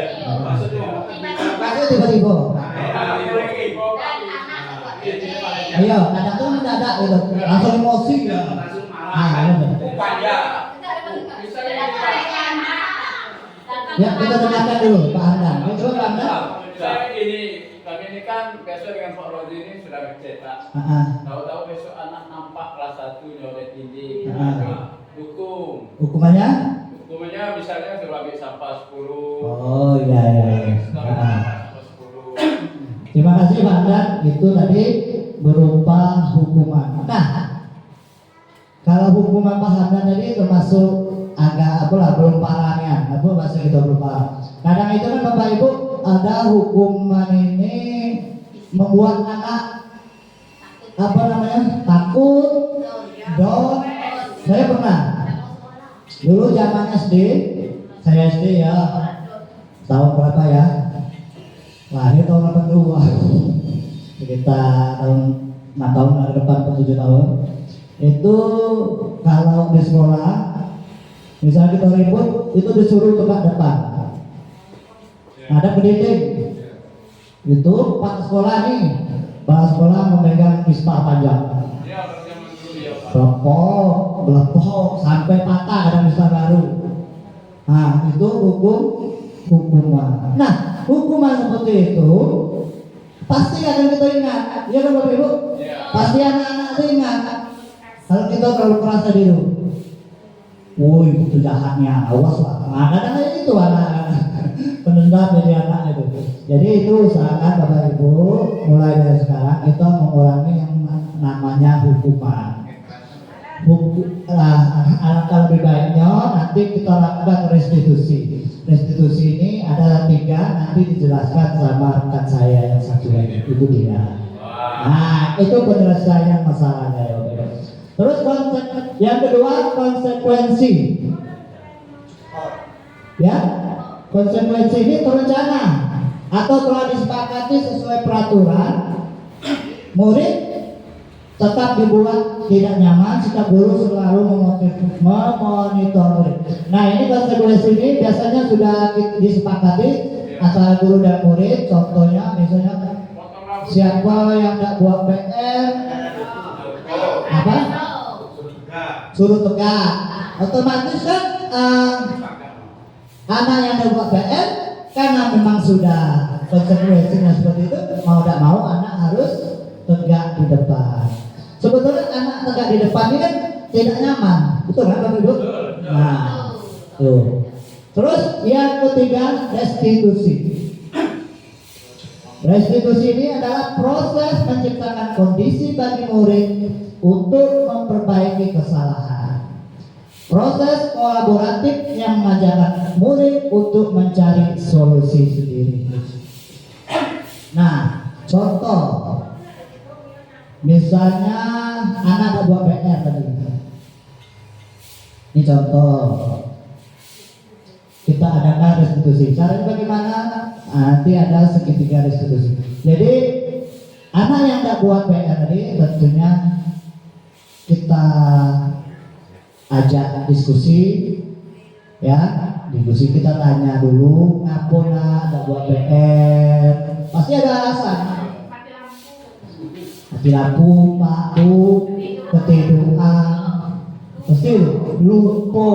Maksudnya Kasih tiba-tiba. Ayo, kadang tuh mendadak gitu, langsung emosi gitu. langsung marah. Ah, bener. Panjang. Ya, kita dengarkan dulu Pak Handang. Ya, coba Pak Handang. Saya kami ini kan besok dengan Pak Rozi ini sudah mencetak. Tahu-tahu besok anak nampak kelas 1 nyolek tinggi. Hukum. Hukumannya? Hukumannya misalnya suruh ambil sampah 10. Oh iya iya. Sampah 10. Terima kasih Pak Handang. Itu tadi berupa hukuman. Nah, kalau hukuman Pak Handang tadi termasuk agak belum parahnya, masih kita belum parah. Kadang itu kan Bapak Ibu ada hukuman ini membuat anak takut, down. Saya pernah dulu zaman SD, saya SD ya tahun berapa ya? Lahir tahun 82. Kita tahun 6 tahun ke depan ke 7 tahun. Itu kalau di sekolah misalnya kita ribut itu disuruh ke depan. Ada pendidik. Itu Pak sekolah nih. Pak sekolah memegang ispa panjang. Ya, kalau zaman dulu ya Pak. Belepok sampai patah ada ispa baru. Nah, itu hukuman. Nah, hukuman seperti itu pasti akan kita ingat. Ya kan Bapak Ibu? Iya. Pasti anak-anak itu ingat. Kalau kita terlalu keras tadi itu, woi itu jahatnya, awas lah. Nah, kadang-kadang itu anak penendam jadi anak itu. Jadi itu usahakan Bapak Ibu mulai dari sekarang kita mengurangi yang namanya hukuman. Alangkah lebih baiknya nanti kita lakukan restitusi. Restitusi ini ada 3, nanti dijelaskan sama rekan saya yang satu lagi. Itu dia. Nah, itu penyelesaian masalahnya ya. Terus yang kedua konsekuensi. Ya, konsekuensi ini terencana atau telah disepakati sesuai peraturan. Murid tetap dibuat tidak nyaman jika guru selalu memonitor murid. Nah, ini konsekuensi ini biasanya sudah disepakati antara guru dan murid. Contohnya misalnya siapa yang tidak buat PR apa? Suruh tegak. Otomatis kan anak yang tidak buat PR karena memang sudah konsekuensinya seperti itu, mau tidak mau anak harus tegak di depan. Sebetulnya anak tegak di depan ini kan tidak nyaman, betul kan Bapak Ibu? Nah, tuh. Terus yang ketiga restitusi. Restitusi ini adalah proses menciptakan kondisi bagi murid untuk memperbaiki kesalahan. Proses kolaboratif yang mengajarkan murid untuk mencari solusi sendiri. Nah, contoh, misalnya anak buat PR tadi. Ini contoh. Kita adakan restitusi. Caranya bagaimana? Nanti ada segitiga restitusi. Jadi anak yang tak buat PR tadi tentunya kita ajak diskusi, ya, diskusi kita tanya dulu, ngapuna tak buat PR, pasti ada alasan. Mati lampu, Pak, Bu, ketiduran, pasti lupa.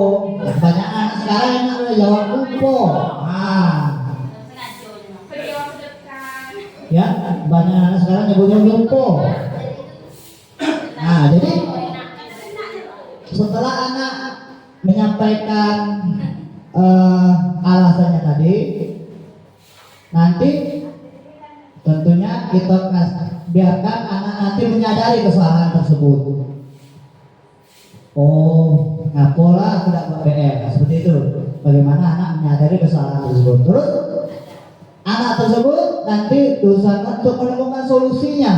Banyak anak sekarang enak jawab lupa. Ya, banyak anak sekarang nyebutnya lupa. Nah, jadi setelah anak menyampaikan alasannya tadi, nanti tentunya kita biarkan anak nanti menyadari kesalahan tersebut. Oh, pola tidak buat PR. Seperti itu. Bagaimana anak menyadari kesalahan tersebut. Terus anak tersebut nanti diusahakan untuk menemukan solusinya.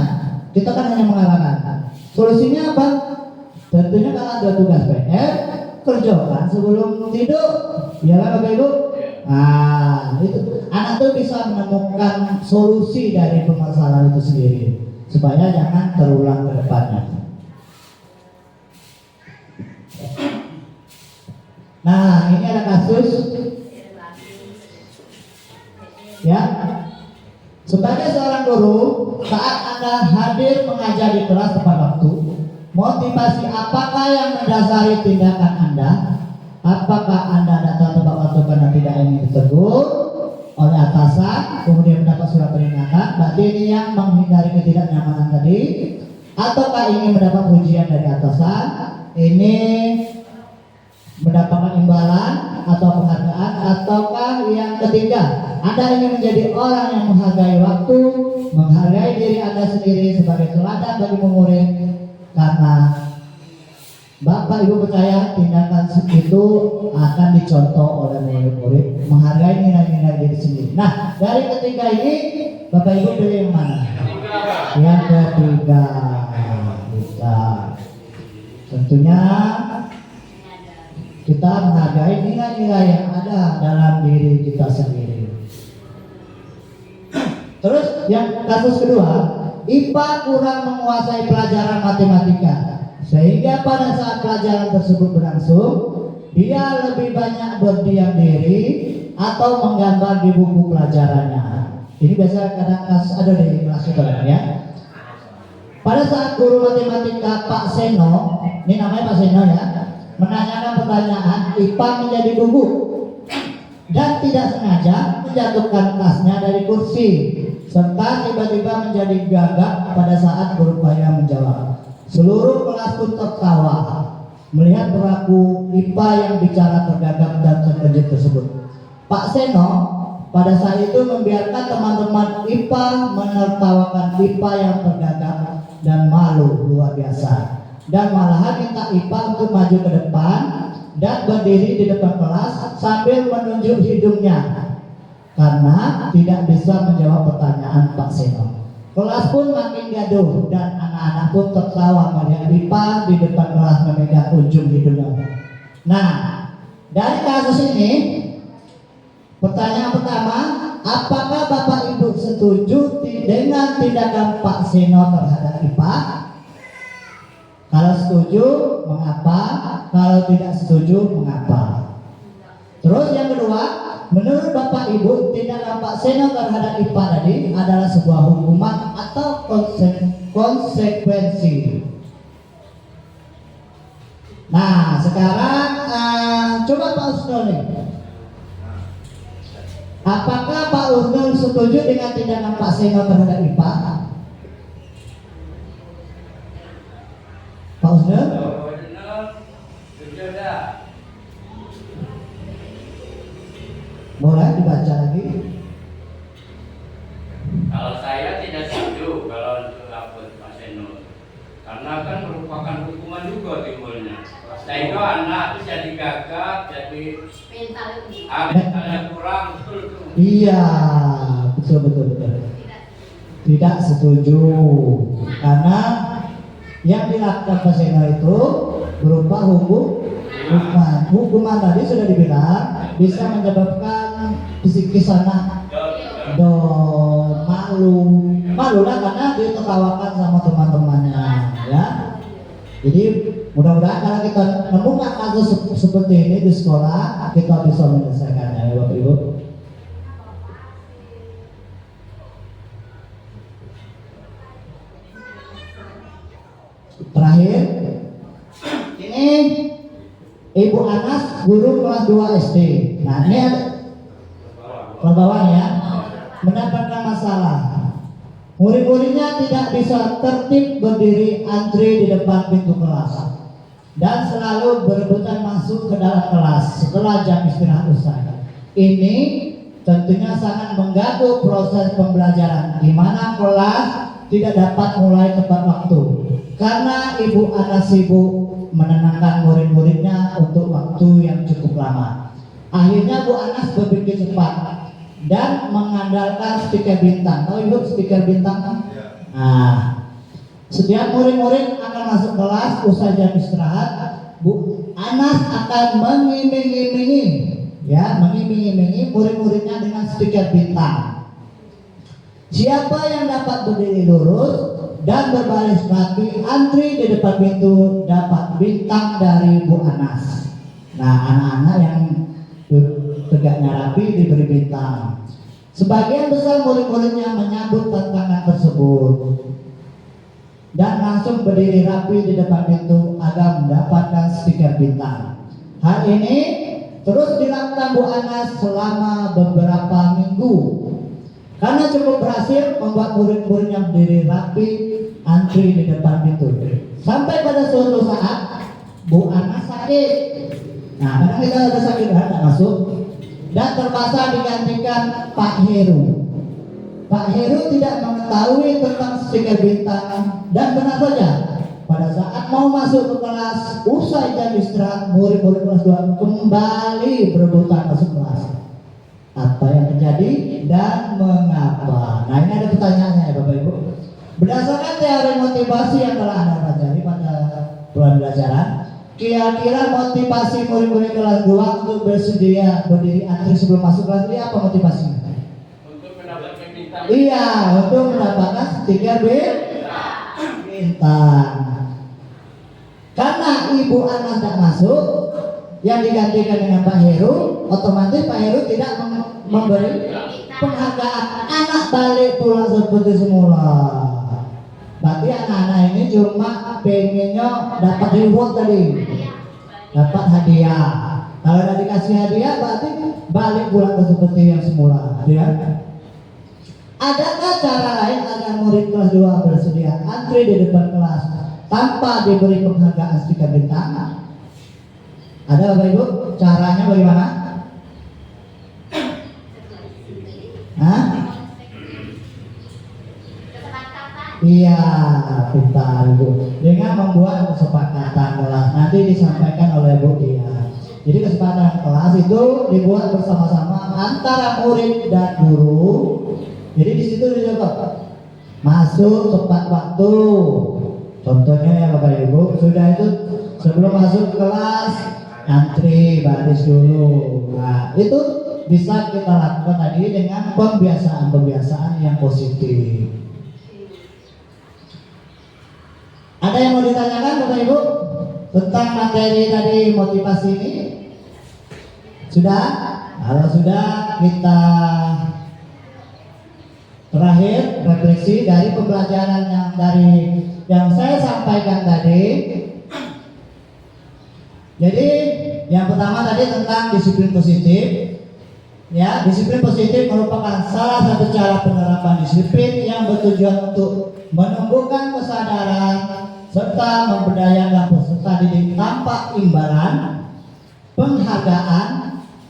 Kita kan hanya mengarahkan. Solusinya apa? Tentunya kalau ada tugas PR, kerjakan sebelum tidur. Ya kan Bapak Ibu? Nah, itu anak tuh bisa menemukan solusi dari permasalahan itu sendiri supaya jangan terulang ke depannya. Nah, ini ada kasus ya. Sebagai seorang guru, saat Anda hadir mengajar di kelas tepat waktu, motivasi apakah yang mendasari tindakan Anda? Apakah Anda datang tepat waktu karena tidak ingin ditegur oleh atasan, kemudian mendapat surat peringatan, berarti ini yang menghindari ketidaknyamanan tadi, ataukah ingin mendapat pujian dari atasan, ini mendapatkan imbalan atau penghargaan, ataukah yang ketiga, Anda ingin menjadi orang yang menghargai waktu, menghargai diri Anda sendiri sebagai teladan bagi murid, karena Bapak Ibu percaya tindakan itu akan dicontoh oleh murid-murid, menghargai nilai-nilai diri sendiri. Nah, dari ketiga ini Bapak Ibu pilih yang mana? Yang ketiga. Kita tentunya kita menghargai nilai-nilai yang ada dalam diri kita sendiri. Terus yang kasus kedua, IPA kurang menguasai pelajaran matematika, sehingga pada saat pelajaran tersebut berlangsung, dia lebih banyak berdiam diri atau menggambar di buku pelajarannya. Ini biasa kadang ada di kelas kita ya. Pada saat guru matematika Pak Seno, ini namanya Pak Seno ya, menanyakan pertanyaan, IPA menjadi gugup dan tidak sengaja menjatuhkan tasnya dari kursi, serta tiba-tiba menjadi gagap pada saat berupaya menjawab. Seluruh kelas pun tertawa melihat perilaku IPA yang bicara tergagap dan terkejut tersebut. Pak Seno pada saat itu membiarkan teman-teman IPA menertawakan IPA yang tergagap dan malu luar biasa, dan malahan minta IPA untuk maju ke depan dan berdiri di depan kelas sambil menunjuk hidungnya karena tidak bisa menjawab pertanyaan Pak Seno. Kelas pun makin gaduh dan anak-anak pun tertawa melihat IPA di depan kelas memegang ujung hidungnya. Nah, dari kasus ini, pertanyaan pertama, apakah Bapak Ibu setuju dengan tindakan Pak Seno terhadap IPA? Kalau setuju, mengapa? Kalau tidak setuju, mengapa? Terus yang kedua, menurut Bapak Ibu, tindakan Pak Seno terhadap IPA tadi adalah sebuah hukuman atau konsekuensi. Nah, sekarang coba Pak Usnul nih. Apakah Pak Usnul setuju dengan tindakan Pak Seno terhadap IPA? Pak Usnul? Boleh dibaca lagi? Kalau saya tidak setuju kalau untuk lapor Pak Seno, karena kan merupakan hukuman juga timbulnya. Sehingga anak itu jadi gagap, jadi mentalnya kurang, betul tuh. Iya, betul. Tidak setuju karena yang dilakukan Pak Seno itu berupa hukuman tadi sudah dibilang bisa menyebabkan psikis anak malu lah karena ditertawakan sama teman-temannya ya. Jadi mudah-mudahan kalau kita menemukan kasus seperti ini di sekolah, kita bisa menyelesaikannya ya Bapak Ibu. Terakhir, ini Ibu Anas, guru kelas 2 SD. Nah, ini ada bawah ya, mendapatkan masalah. Murid-muridnya tidak bisa tertib berdiri antri di depan pintu kelas dan selalu berebutan masuk ke dalam kelas setelah jam istirahat usai. Ini tentunya sangat mengganggu proses pembelajaran, di mana kelas tidak dapat mulai tepat waktu karena Ibu Anas sibuk menenangkan murid-muridnya untuk waktu yang cukup lama. Akhirnya Bu Anas berpikir cepat dan mengandalkan stiker bintang. Tahu Ibu stiker bintang? Nah, setiap murid-murid akan masuk kelas, usai jam istirahat, Bu Anas akan mengiming-imingi murid-muridnya dengan stiker bintang. Siapa yang dapat berdiri lurus dan berbaris rapi antri di depan pintu dapat bintang dari Bu Anas. Nah, anak-anak yang tegaknya rapi diberi bintang. Sebagian besar murid-muridnya menyambut tantangan tersebut dan langsung berdiri rapi di depan pintu agar mendapatkan stiker bintang. Hal ini terus dilakukan Bu Anas selama beberapa minggu. Karena cukup berhasil membuat murid-muridnya berdiri rapi antri di depan pintu. Sampai pada suatu saat Bu Anas sakit. Nah, karena kita ada sakit nggak masuk dan terpaksa digantikan Pak Heru. Pak Heru tidak mengetahui tentang stiker bintang dan benar saja pada saat mau masuk ke kelas, usai jam istirahat, murid-murid kelas 2 kembali berebutan masuk kelas. Apa yang terjadi dan mengapa? Nah, ini ada pertanyaannya ya Bapak Ibu. Berdasarkan teori motivasi yang telah Anda pelajari pada bulan pelajaran, kira-kira motivasi murid-murid kelas 2 untuk bersedia berdiri antri sebelum masuk kelas ini apa motivasinya? Untuk mendapatkan bintang. Iya, untuk mendapatkan stiker bintang. Karena Ibu Anas tidak masuk, yang digantikan dengan Pak Heru, otomatis Pak Heru tidak memberi penghargaan. Anak balik pulang seperti semula. Berarti anak-anak ini cuma pengennya dapat reward tadi, dapat hadiah. Kalau udah dikasih hadiah, berarti balik pulang ke seperti yang semula. Ya? Adakah cara lain agar murid kelas 2 bersedia antri di depan kelas tanpa diberi penghargaan stiker bintang? Ada Bapak Ibu? Caranya bagaimana? Hah? Iya, pintar Ibu. Dengan membuat kesepakatan kelas, nanti disampaikan oleh Bu Dia. Jadi kesepakatan kelas itu dibuat bersama-sama antara murid dan guru. Jadi di situ dicoba masuk tepat waktu. Contohnya ya Bapak Ibu, sudah itu sebelum masuk kelas antri baris dulu. Nah, itu bisa kita lakukan tadi dengan pembiasaan yang positif. Ada yang mau ditanyakan Bapak Ibu tentang materi tadi motivasi ini? Sudah? Kalau sudah, kita terakhir refleksi dari pembelajaran yang saya sampaikan tadi. Jadi yang pertama tadi tentang disiplin positif. Ya, disiplin positif merupakan salah satu cara penerapan disiplin yang bertujuan untuk menumbuhkan kesadaran serta memberdayakan peserta didik tanpa imbalan, penghargaan,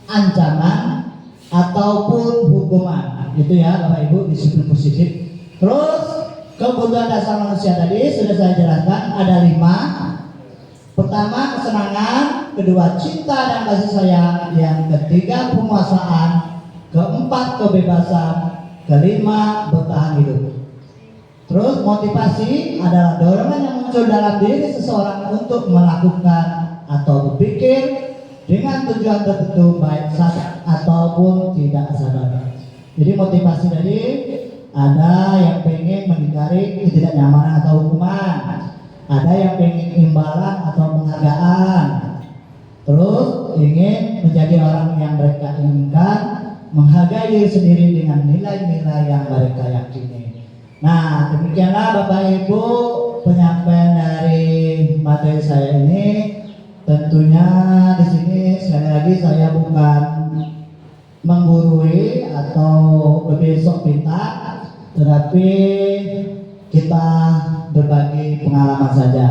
ancaman ataupun hukuman. Itu ya Bapak Ibu, disiplin positif. Terus kebutuhan dasar manusia tadi sudah saya jelaskan ada 5. Pertama kesenangan, kedua cinta dan kasih sayang, yang ketiga penguasaan, keempat kebebasan, kelima bertahan hidup. Terus motivasi adalah dorongan yang muncul dalam diri seseorang untuk melakukan atau berpikir dengan tujuan tertentu baik sadar ataupun tidak sadar. Jadi motivasi tadi ada yang pengen menghindari ketidaknyamanan atau hukuman, ada yang pengen imbalan atau penghargaan, terus ingin menjadi orang yang mereka inginkan, menghargai diri sendiri dengan nilai-nilai yang mereka yakini. Nah, demikianlah Bapak Ibu penyampaian dari materi saya ini. Tentunya di sini sekali lagi saya bukan menggurui atau lebih sok pintar, tetapi kita berbagi pengalaman saja.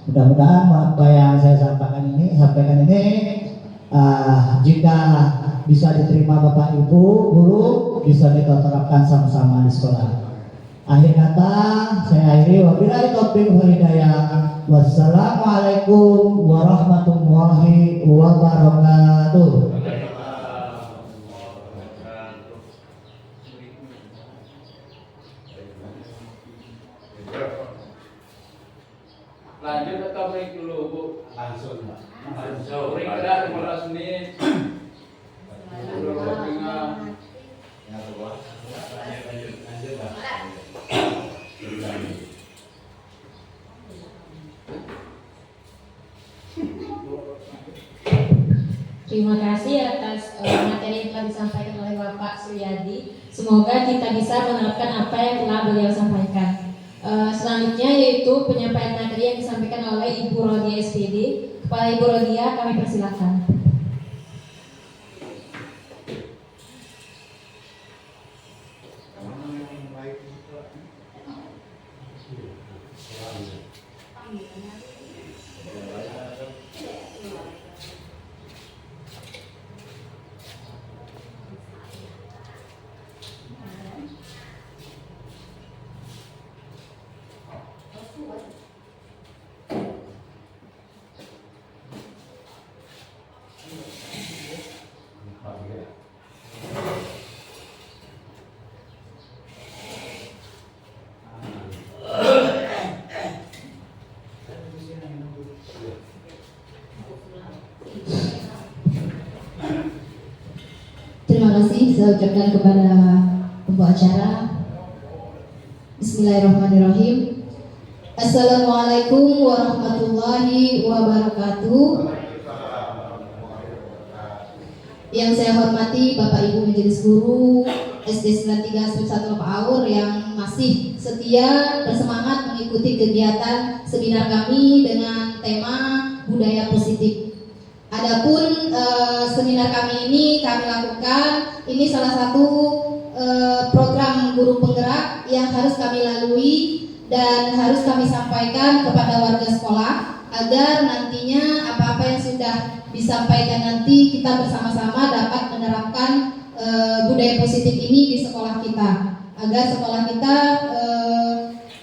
Mudah-mudahan apa yang saya sampaikan ini jika bisa diterima Bapak Ibu guru, bisa kita terapkan sama-sama di sekolah. Akhir kata saya akhiri, wabillahi taufiq wal hidayah. Wassalamualaikum warahmatullahi wabarakatuh. Lanjut atau break dulu, Bu? Langsung, Pak. Langsung. Break ada 15 menit. Udah ketinggalan. Lanjut, Pak. Terima kasih atas materi yang telah disampaikan oleh Bapak Suryadi. Semoga kita bisa menerapkan apa yang telah beliau sampaikan. Selanjutnya yaitu penyampaian materi yang disampaikan oleh Ibu Rodia SPD. Kepala Ibu Rodia, kami persilakan. Terima kasih saya ucapkan kepada pembawa acara. Bismillahirrahmanirrahim. Assalamualaikum warahmatullahi wabarakatuh. Yang saya hormati Bapak Ibu Majelis Guru SD 93 1 Aur yang masih setia bersemangat mengikuti kegiatan seminar kami dengan tema budaya positif. Adapun seminar kami ini kami lakukan, ini salah satu program guru penggerak yang harus kami lalui dan harus kami sampaikan kepada warga sekolah agar nantinya apa-apa yang sudah disampaikan nanti kita bersama-sama dapat menerapkan budaya positif ini di sekolah kita, agar sekolah kita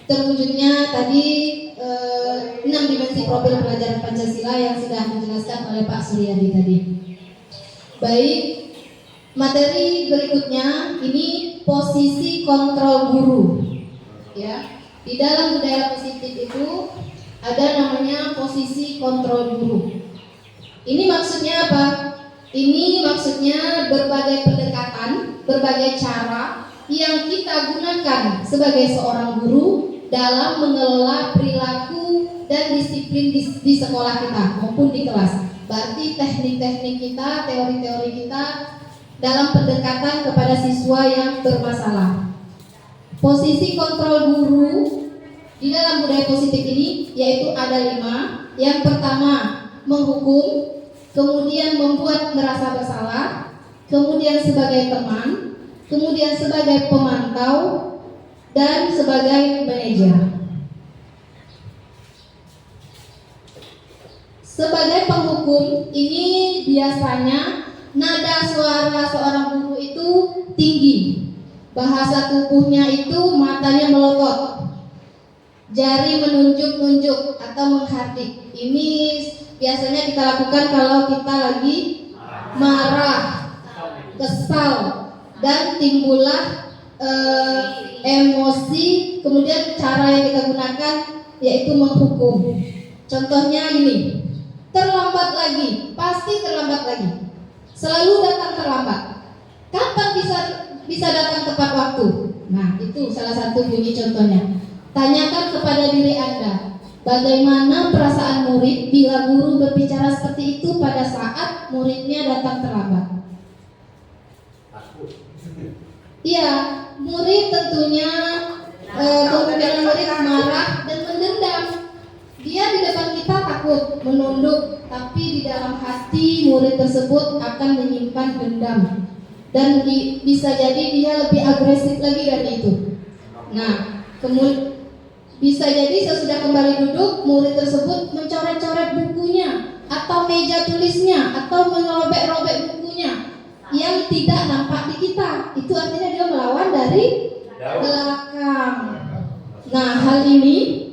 terwujudnya tadi 6 dimensi profil pelajaran Pancasila yang sudah dijelaskan oleh Pak Suryadi tadi. Baik, materi berikutnya ini posisi kontrol guru. Ya, di dalam budaya positif itu ada namanya posisi kontrol guru. Ini maksudnya apa? Ini maksudnya berbagai pendekatan, berbagai cara yang kita gunakan sebagai seorang guru dalam mengelola perilaku dan disiplin di sekolah kita maupun di kelas. Berarti teknik-teknik kita, teori-teori kita dalam pendekatan kepada siswa yang bermasalah. Posisi kontrol guru di dalam budaya positif ini yaitu ada 5. Yang pertama, menghukum, kemudian membuat merasa bersalah, kemudian sebagai teman, kemudian sebagai pemantau, dan sebagai manajer. Sebagai penghukum, ini biasanya nada suara seorang guru itu tinggi. Bahasa tubuhnya itu matanya melotot, jari menunjuk-nunjuk atau menghardik. Ini biasanya kita lakukan kalau kita lagi marah, kesal, dan timbullah emosi. Kemudian cara yang kita gunakan yaitu menghukum. Contohnya ini, terlambat lagi, pasti terlambat lagi, selalu datang terlambat. Kapan bisa datang tepat waktu? Nah, itu salah satu bunyi contohnya. Tanyakan kepada diri Anda, bagaimana perasaan murid bila guru berbicara seperti itu pada saat muridnya datang terlambat? Iya, murid tentunya kemungkinan murid marah dan mendendam. Dia di depan kita takut, menunduk, tapi di dalam hati murid tersebut akan menyimpan dendam. Dan bisa jadi dia lebih agresif lagi dari itu. Nah, kemudian bisa jadi sesudah kembali duduk, murid tersebut mencoret-coret bukunya atau meja tulisnya atau merobek-robek bukunya yang tidak nampak di kita. Itu artinya dia melawan dari belakang. Nah, hal ini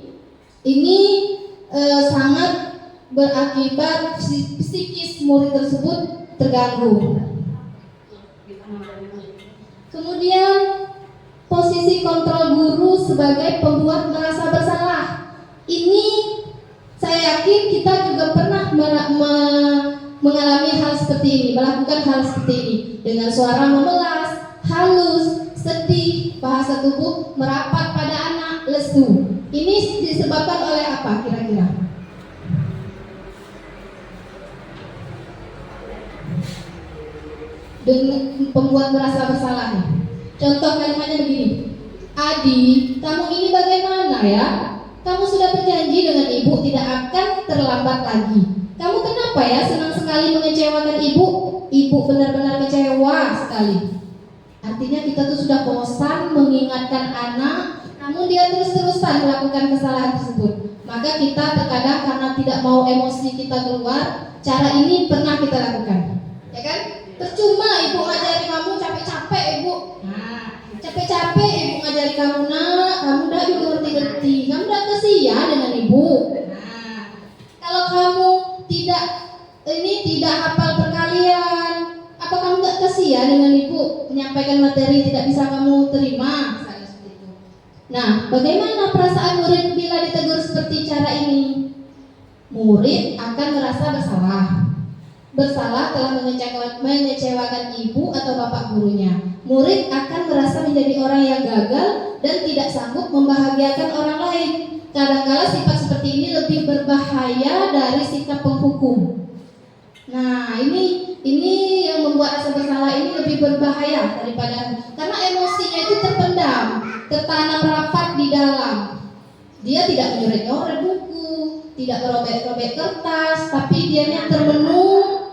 sangat berakibat psikis murid tersebut terganggu. Kemudian posisi kontrol guru sebagai pembuat merasa bersalah. Ini saya yakin kita juga pernah mengalami hal seperti ini, melakukan hal seperti ini dengan suara memelas, halus, sedih, bahasa tubuh merapat pada anak, lesu. Ini disebabkan oleh apa kira-kira? Dengan pembuat merasa bersalah nih. Contoh kalimatnya begini. Adi, kamu ini bagaimana ya? Kamu sudah berjanji dengan ibu tidak akan terlambat lagi. Kamu kenapa ya senang sekali mengecewakan ibu? Ibu benar-benar kecewa sekali. Artinya kita tuh sudah bosan mengingatkan anak, namun dia terus-terusan melakukan kesalahan tersebut. Maka kita terkadang karena tidak mau emosi kita keluar, cara ini pernah kita lakukan. Ya kan? Percuma ibu ngajari kamu capek-capek ibu. Nah, capek-capek ibu ngajari kamu nak, kamu udah juga ngerti-ngerti, kamu udah kasihan dengan ibu. Nah, kalau kamu tidak hafal perkalian, apa kamu gak kasihan dengan ibu menyampaikan materi tidak bisa kamu terima? Misalnya seperti itu. Nah, bagaimana perasaan murid bila ditegur seperti cara ini? Murid akan merasa bersalah telah mengecewakan ibu atau bapak gurunya. Murid akan merasa menjadi orang yang gagal dan tidak sanggup membahagiakan orang lain. Kadangkala sifat seperti ini lebih berbahaya dari sikap penghukum. Nah, ini yang membuat rasa bersalah ini lebih berbahaya daripada, karena emosinya itu terpendam, tertanam rapat di dalam. Dia tidak menyoret-nyoret buku, tidak merobek-robek kertas, tapi dianya termenung.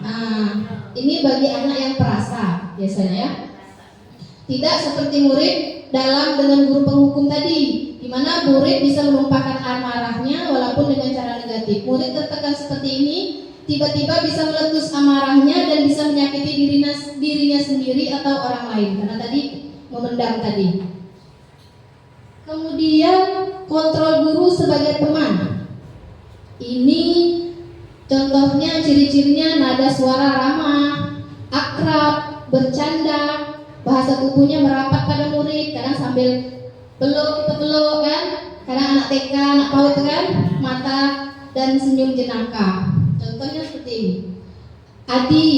Nah, ini bagi anak yang perasa biasanya ya. Tidak seperti murid dengan guru penghukum tadi, di mana murid bisa menumpahkan amarahnya walaupun dengan cara negatif. Murid tertekan seperti ini, tiba-tiba bisa meletus amarahnya dan bisa menyakiti dirinya sendiri atau orang lain karena tadi memendam tadi. Kemudian kontrol guru sebagai teman. Ini contohnya ciri-cirinya nada suara ramah, akrab, bercanda, bahasa tubuhnya merapat pada murid, kadang sambil peluk kan, kadang anak TK, anak PAUD kan, mata dan senyum jenaka. Contohnya seperti ini. Adi,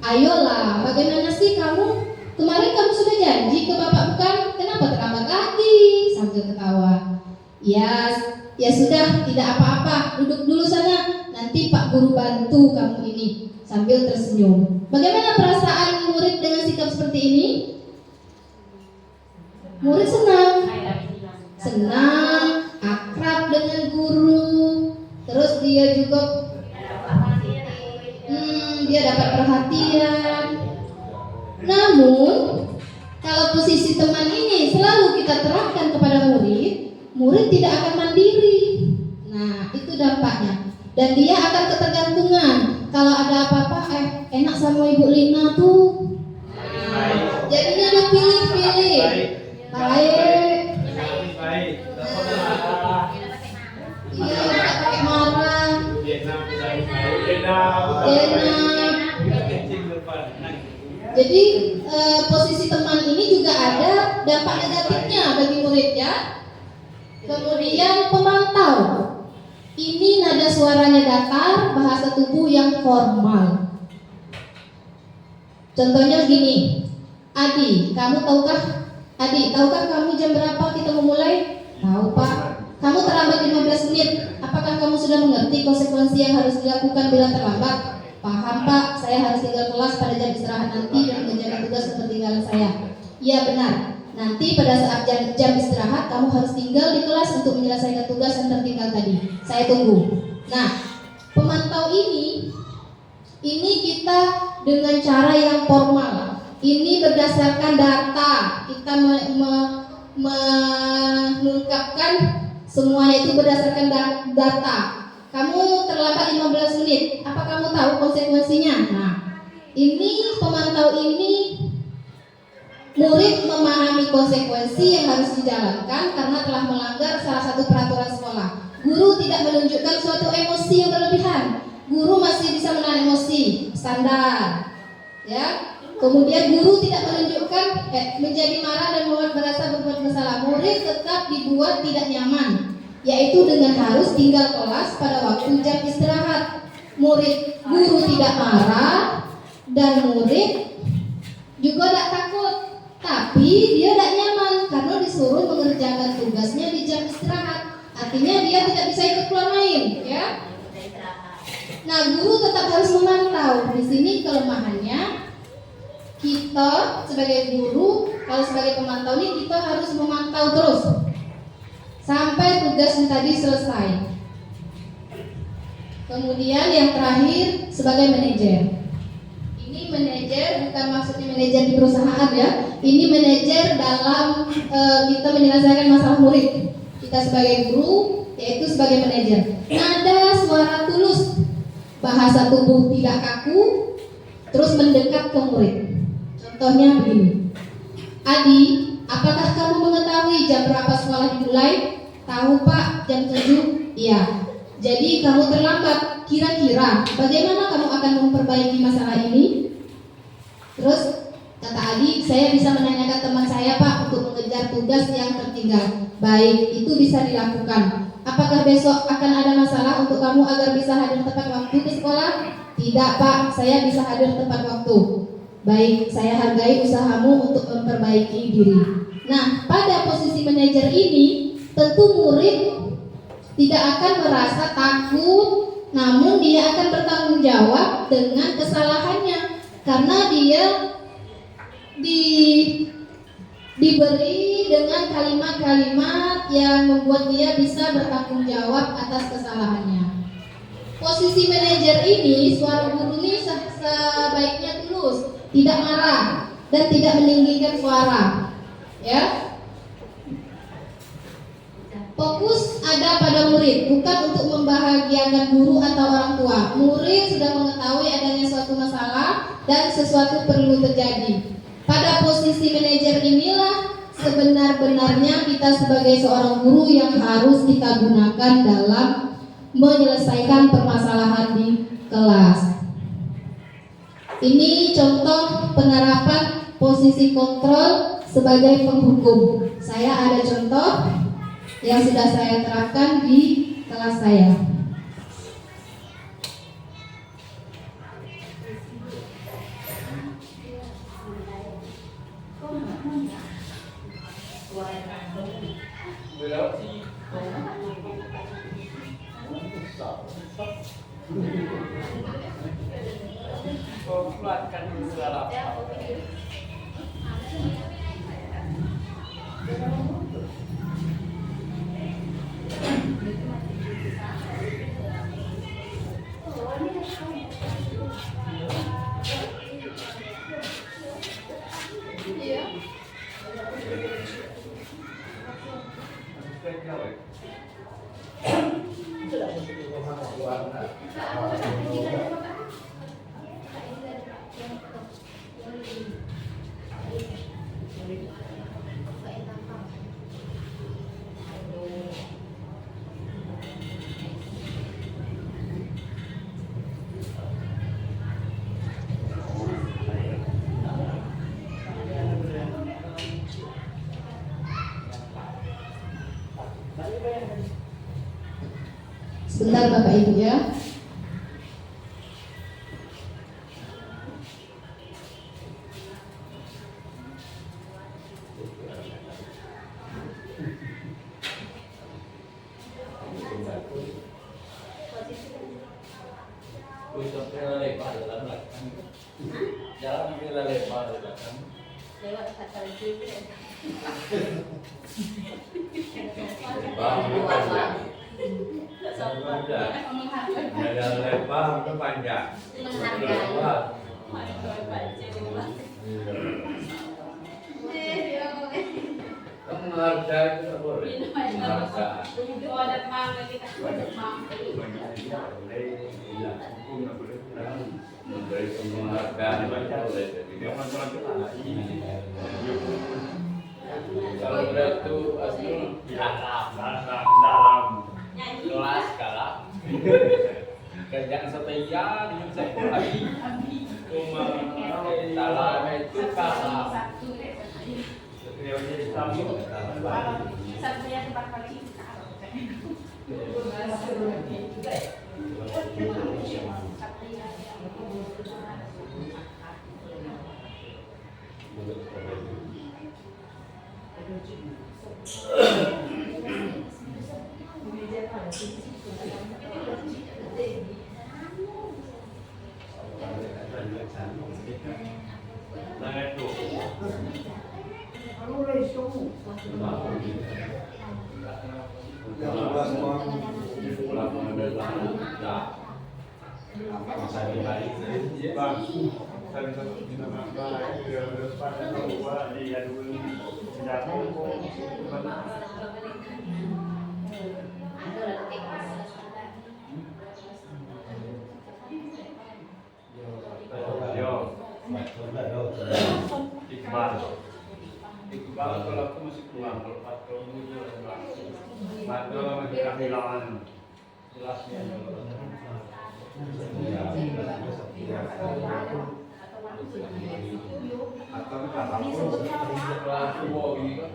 ayolah, bagaimana sih kamu? Kemarin kamu sudah janji ke bapak bukan? Kenapa terlambat lagi? Sambil ketawa. Ya sudah, tidak apa-apa. Duduk dulu sana. Nanti Pak Guru bantu kamu ini. Sambil tersenyum. Bagaimana perasaan murid dengan sikap seperti ini? Murid senang, akrab dengan guru. Terus dia juga dia dapat perhatian. Namun kalau posisi teman ini selalu kita terapkan kepada murid tidak akan mandiri. Nah, itu dampaknya. Dan dia akan ketergantungan. Kalau ada apa-apa, enak sama Ibu Lina tuh. Jadinya dia pilih-pilih. Baik. Iya, tidak pakai marah. Jadi posisi teman ini juga ada dampak negatifnya bagi murid ya. Kemudian pemantau. Ini nada suaranya datar, bahasa tubuh yang formal. Contohnya gini. Adi, tahukah kamu jam berapa kita memulai? Tahu Pak. Kamu terlambat 15 menit. Apakah kamu sudah mengerti konsekuensi yang harus dilakukan bila terlambat? Paham Pak, saya harus tinggal kelas pada jam istirahat nanti dan menjaga tugas ketertinggalan saya. Iya benar. Nanti pada saat jam istirahat kamu harus tinggal di kelas untuk menyelesaikan tugas yang tertinggal tadi. Saya tunggu. Nah, pemantau ini kita dengan cara yang formal. Ini berdasarkan data. Kita mengungkapkan semuanya itu berdasarkan data. Kamu terlambat 15 menit. Apa kamu tahu konsekuensinya? Nah, ini pemantau ini murid memahami dengan konsekuensi yang harus dijalankan karena telah melanggar salah satu peraturan sekolah. Guru tidak menunjukkan suatu emosi yang berlebihan. Guru masih bisa menahan emosi, standar. Ya. Kemudian guru tidak menunjukkan menjadi marah dan membuat merasa berbuat bersalah. Murid tetap dibuat tidak nyaman, yaitu dengan harus tinggal kelas pada waktu jam istirahat. Guru tidak marah dan murid juga tidak takut, tapi dia tidak nyaman karena disuruh mengerjakan tugasnya di jam istirahat. Artinya dia tidak bisa ikut keluar main, ya. Nah, guru tetap harus memantau. Di sini kelemahannya. Kita sebagai guru, kalau sebagai pemantau ini kita harus memantau terus sampai tugasnya tadi selesai. Kemudian yang terakhir sebagai manajer. Ini manajer bukan maksudnya manajer di perusahaan ya. Ini manajer dalam kita menyelesaikan masalah murid. Kita sebagai guru yaitu sebagai manajer. Nada suara tulus, bahasa tubuh tidak kaku, terus mendekat ke murid. Contohnya begini, Adi, apakah kamu mengetahui jam berapa sekolah dimulai? Tahu Pak, jam 7. Iya. Jadi kamu terlambat. Kira-kira bagaimana kamu akan memperbaiki masalah ini? Terus kata Adi, saya bisa menanyakan teman saya Pak untuk mengejar tugas yang tertinggal. Baik, itu bisa dilakukan. Apakah besok akan ada masalah untuk kamu agar bisa hadir tepat waktu di sekolah? Tidak Pak, saya bisa hadir tepat waktu. Baik, saya hargai usahamu untuk memperbaiki diri. Nah, pada posisi manajer ini, tentu murid tidak akan merasa takut, namun dia akan bertanggung jawab dengan kesalahannya, karena dia diberi dengan kalimat-kalimat yang membuat dia bisa bertanggung jawab atas kesalahannya. Posisi manajer ini, suara guru ini sebaiknya tulus, tidak marah dan tidak meninggikan suara, ya. Fokus ada pada murid, bukan untuk membahagiakan guru atau orang tua. Murid sudah mengetahui adanya suatu masalah dan sesuatu perlu terjadi. Pada posisi manajer inilah sebenar-benarnya kita sebagai seorang guru yang harus kita gunakan dalam menyelesaikan permasalahan di kelas. Ini contoh penerapan posisi kontrol sebagai penghukum. Saya ada contoh yang sudah saya terapkan di kelas saya. Sebentar Bapak Ibu ya. Lewat kata itu. Ada lebar itu panjang. Menghargai itu boleh. Menghargai. Itu ada mangga kita. Memberi penghargaan boleh. itu dalam kelas kalah. Kerjaan setia dengan sekolah cuma dalam itu kalah. Iqbal kalau aku masih kurang, kalau Fatul itu Fatul masih kehilangan jelasnya. Atau kata aku kelas dua ini kan?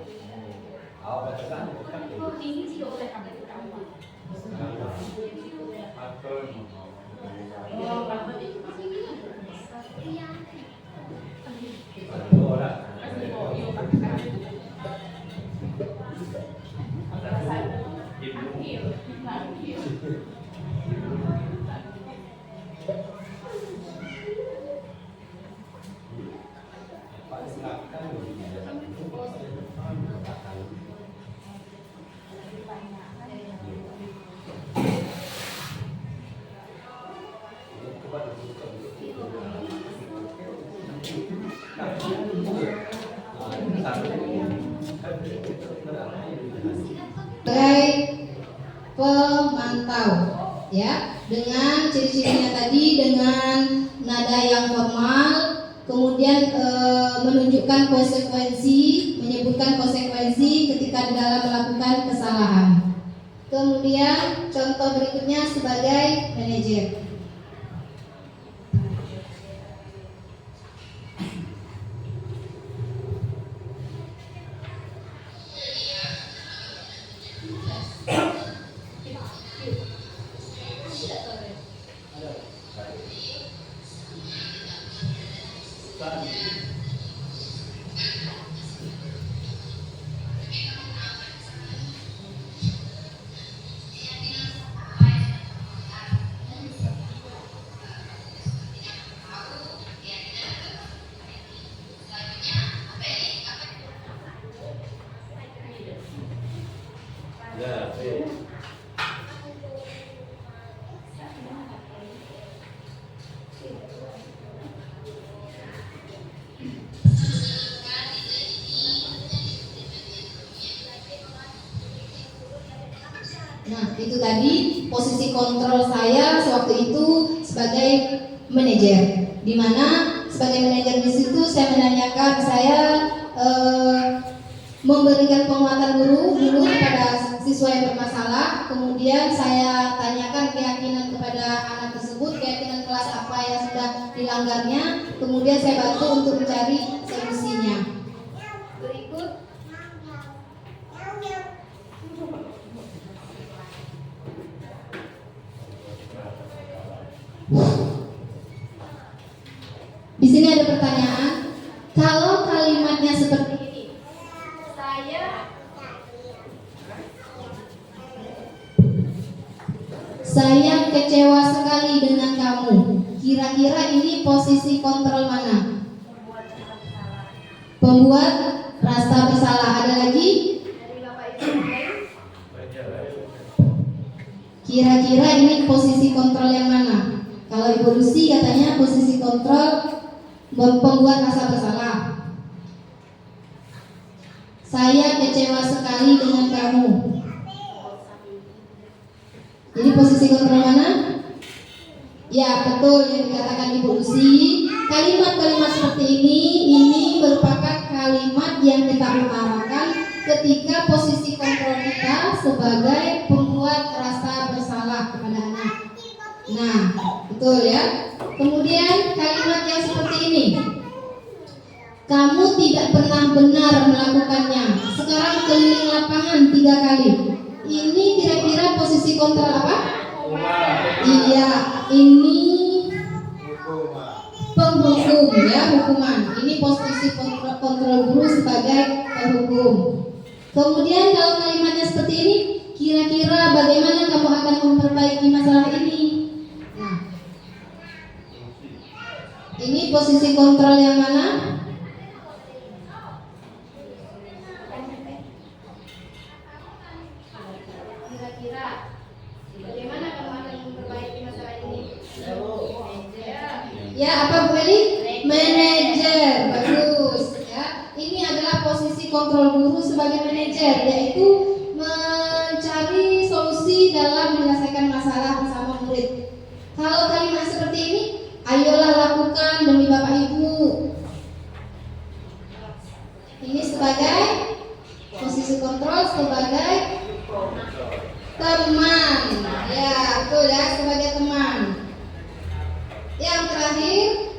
Sebagai pemantau, ya, dengan ciri-cirinya tadi, dengan nada yang formal, kemudian menunjukkan konsekuensi, menyebutkan konsekuensi ketika di dalam melakukan kesalahan. Kemudian contoh berikutnya sebagai manajer. Nah, itu tadi posisi kontrol saya sewaktu itu sebagai manajer, di mana sebagai manajer di situ saya menanyakan, saya memberikan penguatan dulu kepada siswa yang bermasalah, kemudian saya tanyakan keyakinan kepada anak tersebut, keyakinan kelas apa yang sudah dilanggarnya, kemudian saya bantu untuk mencari solusinya. Berikut. Di sini ada pertanyaan, kalau kalimatnya seperti ini, saya kecewa sekali dengan kamu. Kira-kira ini posisi kontrol mana? Pembuat rasa bersalah. Ada lagi? Kira-kira ini posisi kontrol yang mana? Kalau Ibu Lucy katanya posisi kontrol pembuat rasa bersalah. Saya kecewa sekali dengan kamu. Jadi posisi kontrol mana? Ya, betul yang dikatakan Ibu Lucy. Kalimat-kalimat seperti ini merupakan kalimat yang kita utarakan ketika ketika posisi kontrol kita sebagai pembuat rasa bersalah kepada anak. Nah, betul ya. Kemudian kalimat yang seperti ini. Kamu tidak pernah benar melakukannya. Sekarang keliling lapangan 3 kali. Ini kira-kira posisi kontrol apa? Iya, ini penghukum ya, hukuman. Ini posisi kontrol guru sebagai penghukum. Kemudian kalau kalimatnya seperti ini, kira-kira bagaimana kamu akan memperbaiki masalah ini? Nah, ini posisi kontrol yang mana? Kira-kira bagaimana kamu akan memperbaiki masalah ini? Ya, apa Bu Eli? Manajer, bagus ya. Ini adalah posisi kontrol guru sebagai manajer, yaitu mencari solusi dalam menyelesaikan masalah bersama murid. Kalau kalimat seperti ini, ayolah lakukan demi Bapak Ibu. Ini sebagai posisi kontrol sebagai teman. Ya, betul ya, sebagai teman. Yang terakhir,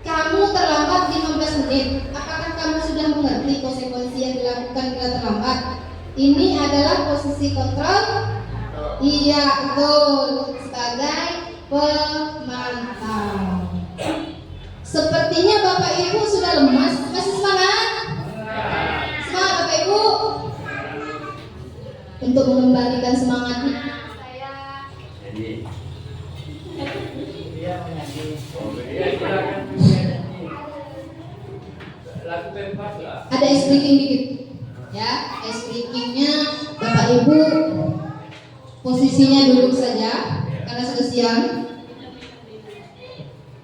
kamu terlambat 15 menit. Apakah kamu sudah mengerti konsekuensi yang dilakukan bila terlambat? Ini adalah posisi kontrol. Iya, betul. Sebagai pemantau. Sepertinya Bapak Ibu sudah lemas. Masih semangat? Semangat Bapak Ibu. Untuk mengembalikan semangatnya, saya ada ice breaking dikit ya. Ice breakingnya Bapak Ibu posisinya duduk saja karena sudah siang,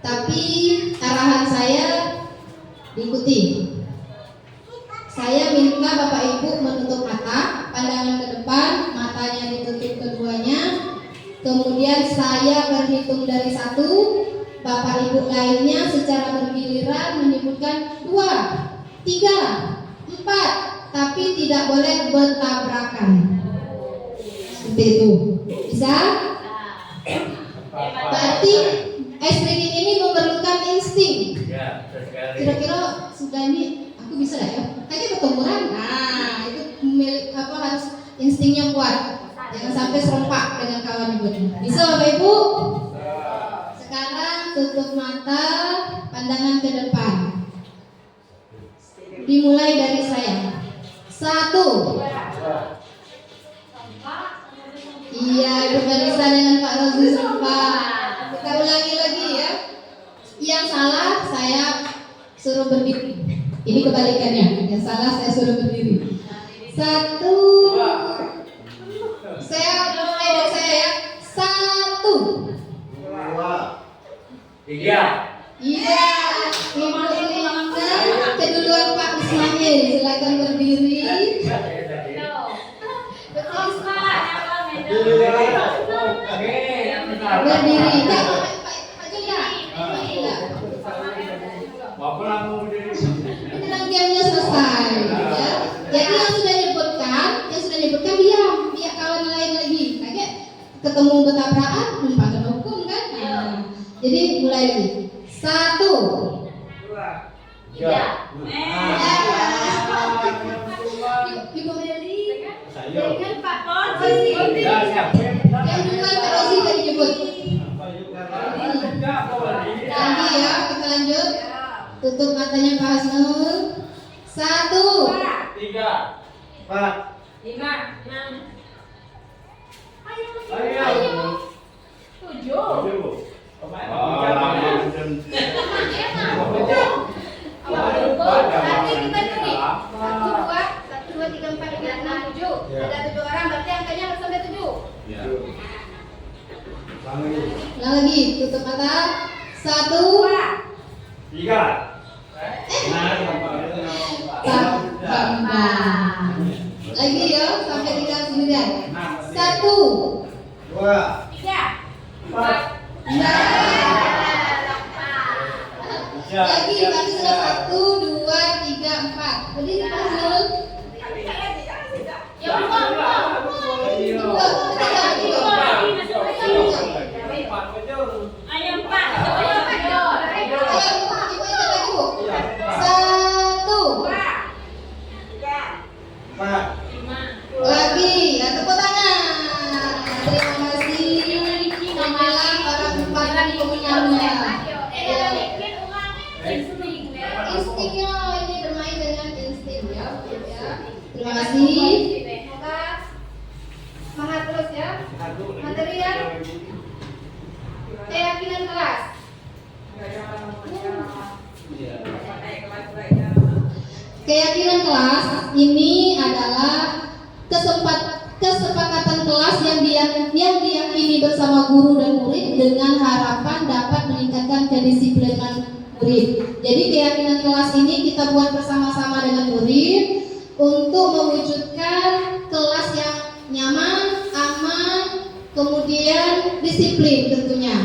tapi arahan saya diikuti. Saya minta Bapak Ibu menutup mata, pandangan ke depan, matanya ditutup keduanya. Kemudian saya berhitung dari 1, Bapak Ibu lainnya secara bergiliran menyebutkan 2, 3, 4, tapi tidak boleh bertabrakan. Seperti itu. Bisa? Berarti ice breaking ini memerlukan insting. Kira-kira sudah ini aku bisa lah ya. Kayaknya pertempuran. Nah, itu harus instingnya kuat. Jangan sampai serempak dengan kawan ibu. Bisa Bapak Ibu? Sekarang tutup mata, pandangan ke depan. Dimulai dari saya. 1. Iya, Ibu Marisa dengan Pak Rozi serempak. Kita ulangi lagi ya. Yang salah saya suruh berdiri. Ini kebalikannya. Yang salah saya suruh berdiri. 1. Saya mulai dari saya ya. 1. 3. Iya. Ibu Lina, keduluan Pak Ismail. Silakan berdiri. Betul Pak. Berdiri. Ya, Pak Julia. Itu rangkaiannya selesai. Ya. Jadi yang sudah nyebutkan diam. Biar kawan lain lagi. Kayak ketemu bertabrakan, lupa hukum kan? Nah, jadi mulai lagi. 1, 2, 3. Ibu Meli. Saya. Dengan Pak Rozi. Yang duluan Pak Rozi tadi nyebut. Lagi ya, kita lanjut. Tutup matanya Pak Hasnul. 1, 3, 4, 5, 6. ayo. 7. Nanti kita curi. 1, 2, 3, 4, 5, 6, 7. Ada 7 orang, berarti angkanya harus sampai 7. ulang lagi, tutup mata. 1, 3. lagi ya, sampai 3 sendirian. 1, 2, 3, 4. lagi, tadi sudah 1, 2, 3, 4. Berdiri Pak Hasnul. Terima kasih. Semoga semangat terus ya. Materi yang keyakinan kelas. Keyakinan kelas ini adalah kesepakatan kelas yang diyakini bersama guru dan murid dengan harapan dapat meningkatkan kedisiplinan murid. Jadi keyakinan kelas ini kita buat bersama-sama dengan murid untuk mewujudkan kelas yang nyaman, aman, kemudian disiplin tentunya.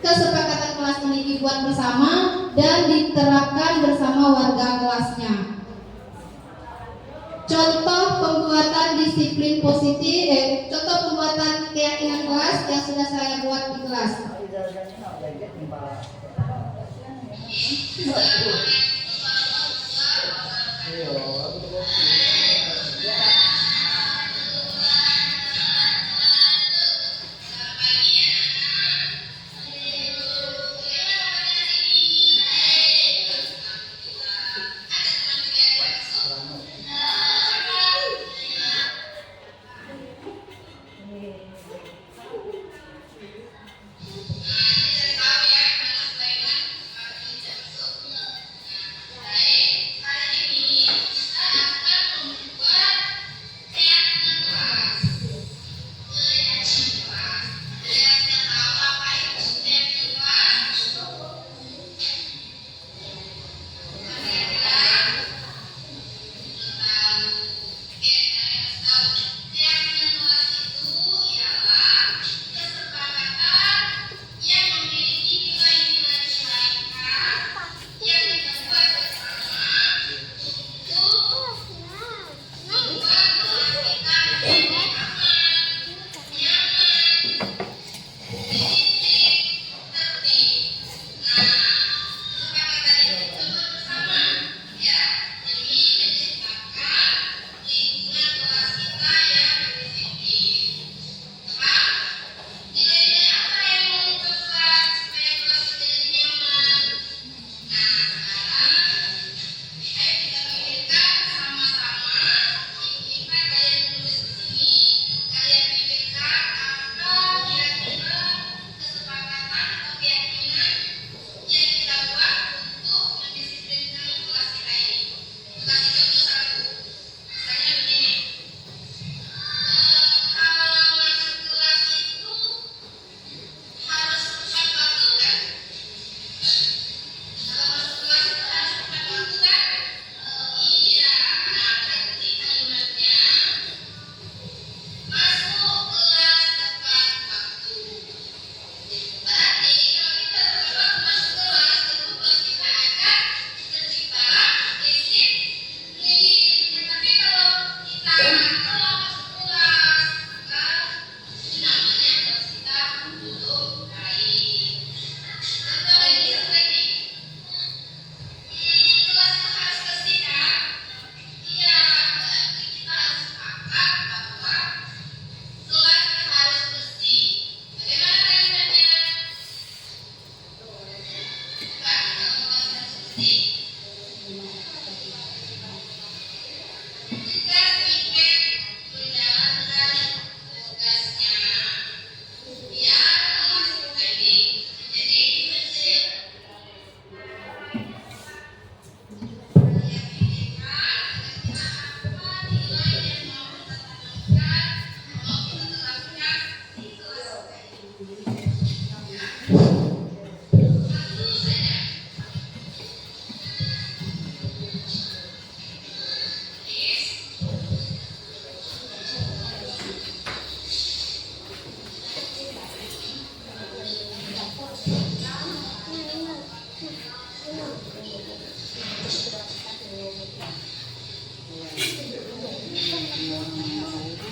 Kesepakatan kelas ini dibuat bersama dan diterapkan bersama warga kelasnya. Contoh pembuatan disiplin positif, contoh pembuatan keyakinan kelas yang sudah saya buat di kelas.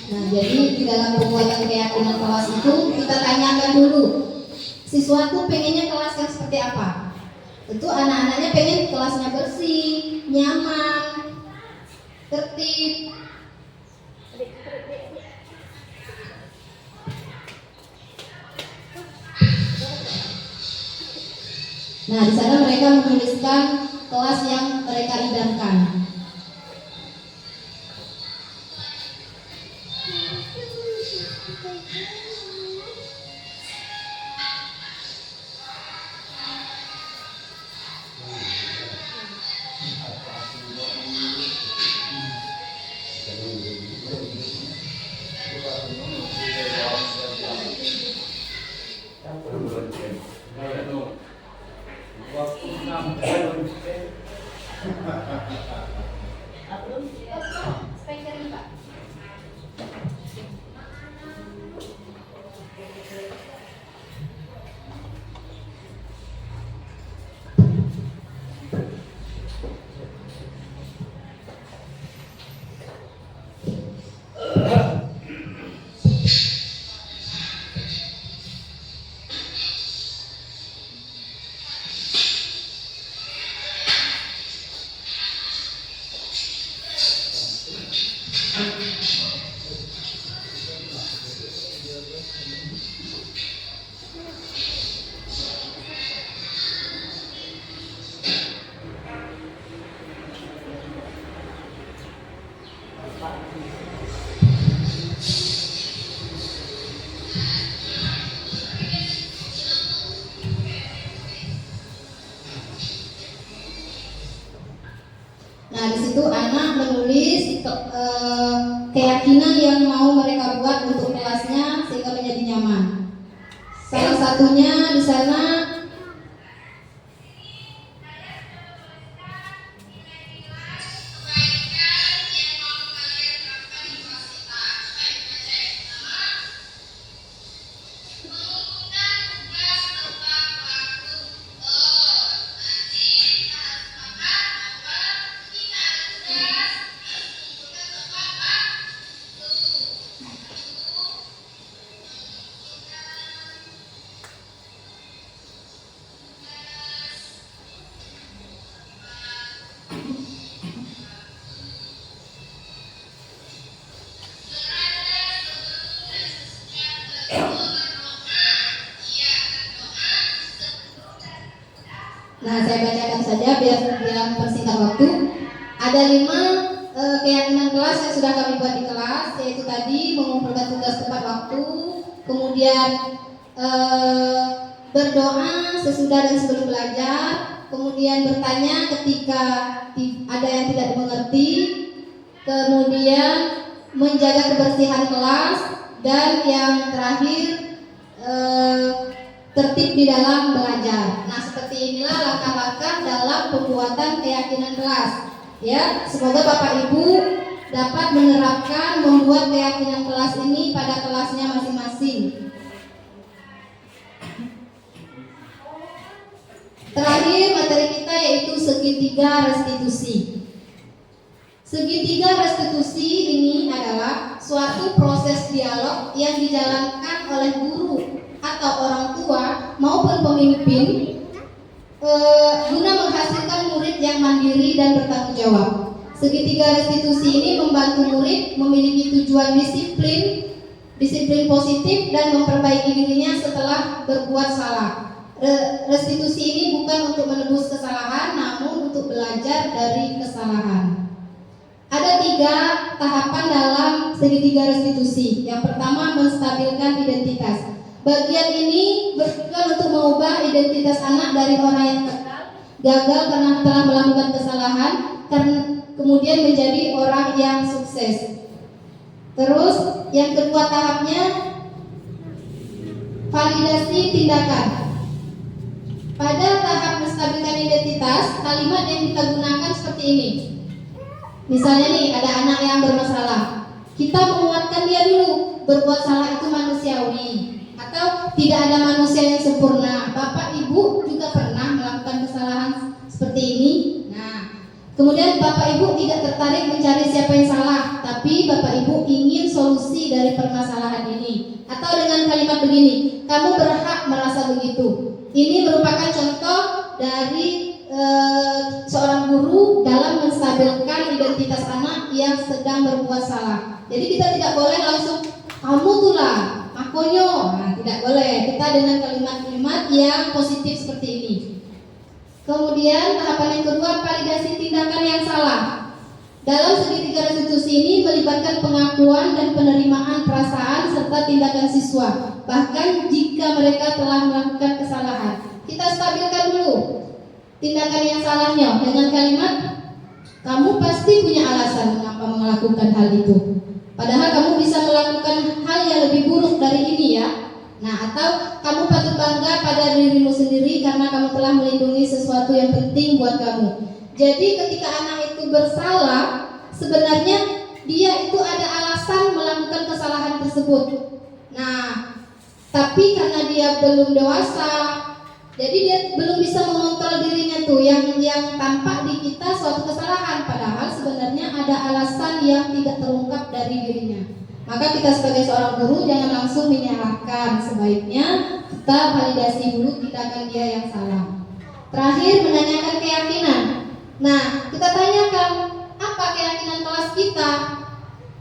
Nah, jadi di dalam pembuatan keyakinan kelas itu kita tanyakan dulu, siswa tuh pengennya kelas yang seperti apa? Tentu anak-anaknya pengen kelasnya bersih, nyaman, tertib. Nah, di sana mereka menuliskan kelas yang mereka idamkan. Speaker ini, Pak. Nah, di situ anak menulis keyakinan yang mau mereka buat untuk kelasnya sehingga menjadi nyaman. Salah satunya di sana Nah, saya bacakan saja biar persingkat waktu. Ada 5 keyakinan kelas yang sudah kami buat di kelas, yaitu tadi mengumpulkan tugas tepat waktu, kemudian berdoa sesudah dan sebelum belajar, kemudian bertanya ketika ada yang tidak dimengerti, kemudian menjaga kebersihan kelas, dan yang terakhir tertib di dalam belajar. Nah, seperti inilah langkah-langkah dalam pembuatan keyakinan kelas. Ya, semoga Bapak Ibu dapat menerapkan membuat keyakinan kelas ini pada kelasnya masing-masing. Terakhir materi kita yaitu segitiga restitusi. Segitiga restitusi ini adalah suatu proses dialog yang dijalankan oleh guru atau orang tua maupun pemimpin guna menghasilkan murid yang mandiri dan bertanggung jawab. Segitiga restitusi ini membantu murid memiliki tujuan disiplin positif dan memperbaiki dirinya setelah berbuat salah. Restitusi ini bukan untuk menebus kesalahan, namun untuk belajar dari kesalahan. Ada 3 tahapan dalam segitiga restitusi. Yang pertama, menstabilkan identitas. Bagian ini bertujuan untuk mengubah identitas anak dari orang yang gagal karena telah melakukan kesalahan, kemudian menjadi orang yang sukses. Terus yang kedua tahapnya, validasi tindakan. Pada tahap menstabilkan identitas, kalimat yang kita gunakan seperti ini. Misalnya nih, ada anak yang bermasalah, kita menguatkan dia dulu, berbuat salah itu manusiawi, atau tidak ada manusia yang sempurna. Bapak Ibu juga pernah melakukan kesalahan seperti ini. Nah, kemudian Bapak Ibu tidak tertarik mencari siapa yang salah, tapi Bapak Ibu ingin solusi dari permasalahan ini. Atau dengan kalimat begini, kamu berhak merasa begitu. Ini merupakan contoh dari seorang guru dalam menstabilkan identitas anak yang sedang berbuat salah. Jadi kita tidak boleh langsung kamu tuh lah, makonyo. Nah, tidak boleh. Kita dengan kalimat-kalimat yang positif seperti ini. Kemudian tahapan yang kedua, validasi tindakan yang salah. Dalam segitiga restitusi ini melibatkan pengakuan dan penerimaan perasaan serta tindakan siswa, bahkan jika mereka telah melakukan kesalahan. Kita stabilkan dulu tindakan yang salahnya dengan kalimat, kamu pasti punya alasan mengapa melakukan hal itu. Padahal kamu bisa melakukan hal yang lebih buruk dari ini ya. Nah, atau kamu patut bangga pada dirimu sendiri karena kamu telah melindungi sesuatu yang penting buat kamu. Jadi ketika anak itu bersalah, sebenarnya dia itu ada alasan melakukan kesalahan tersebut. Nah, tapi karena dia belum dewasa, jadi dia belum bisa mengontrol dirinya tuh yang tampak di kita suatu kesalahan, padahal sebenarnya ada alasan yang tidak terungkap dari dirinya. Maka kita sebagai seorang guru jangan langsung menyalahkan, sebaiknya kita validasi dulu tindakan dia yang salah. Terakhir, menanyakan keyakinan. Nah, kita tanyakan apa keyakinan kelas kita.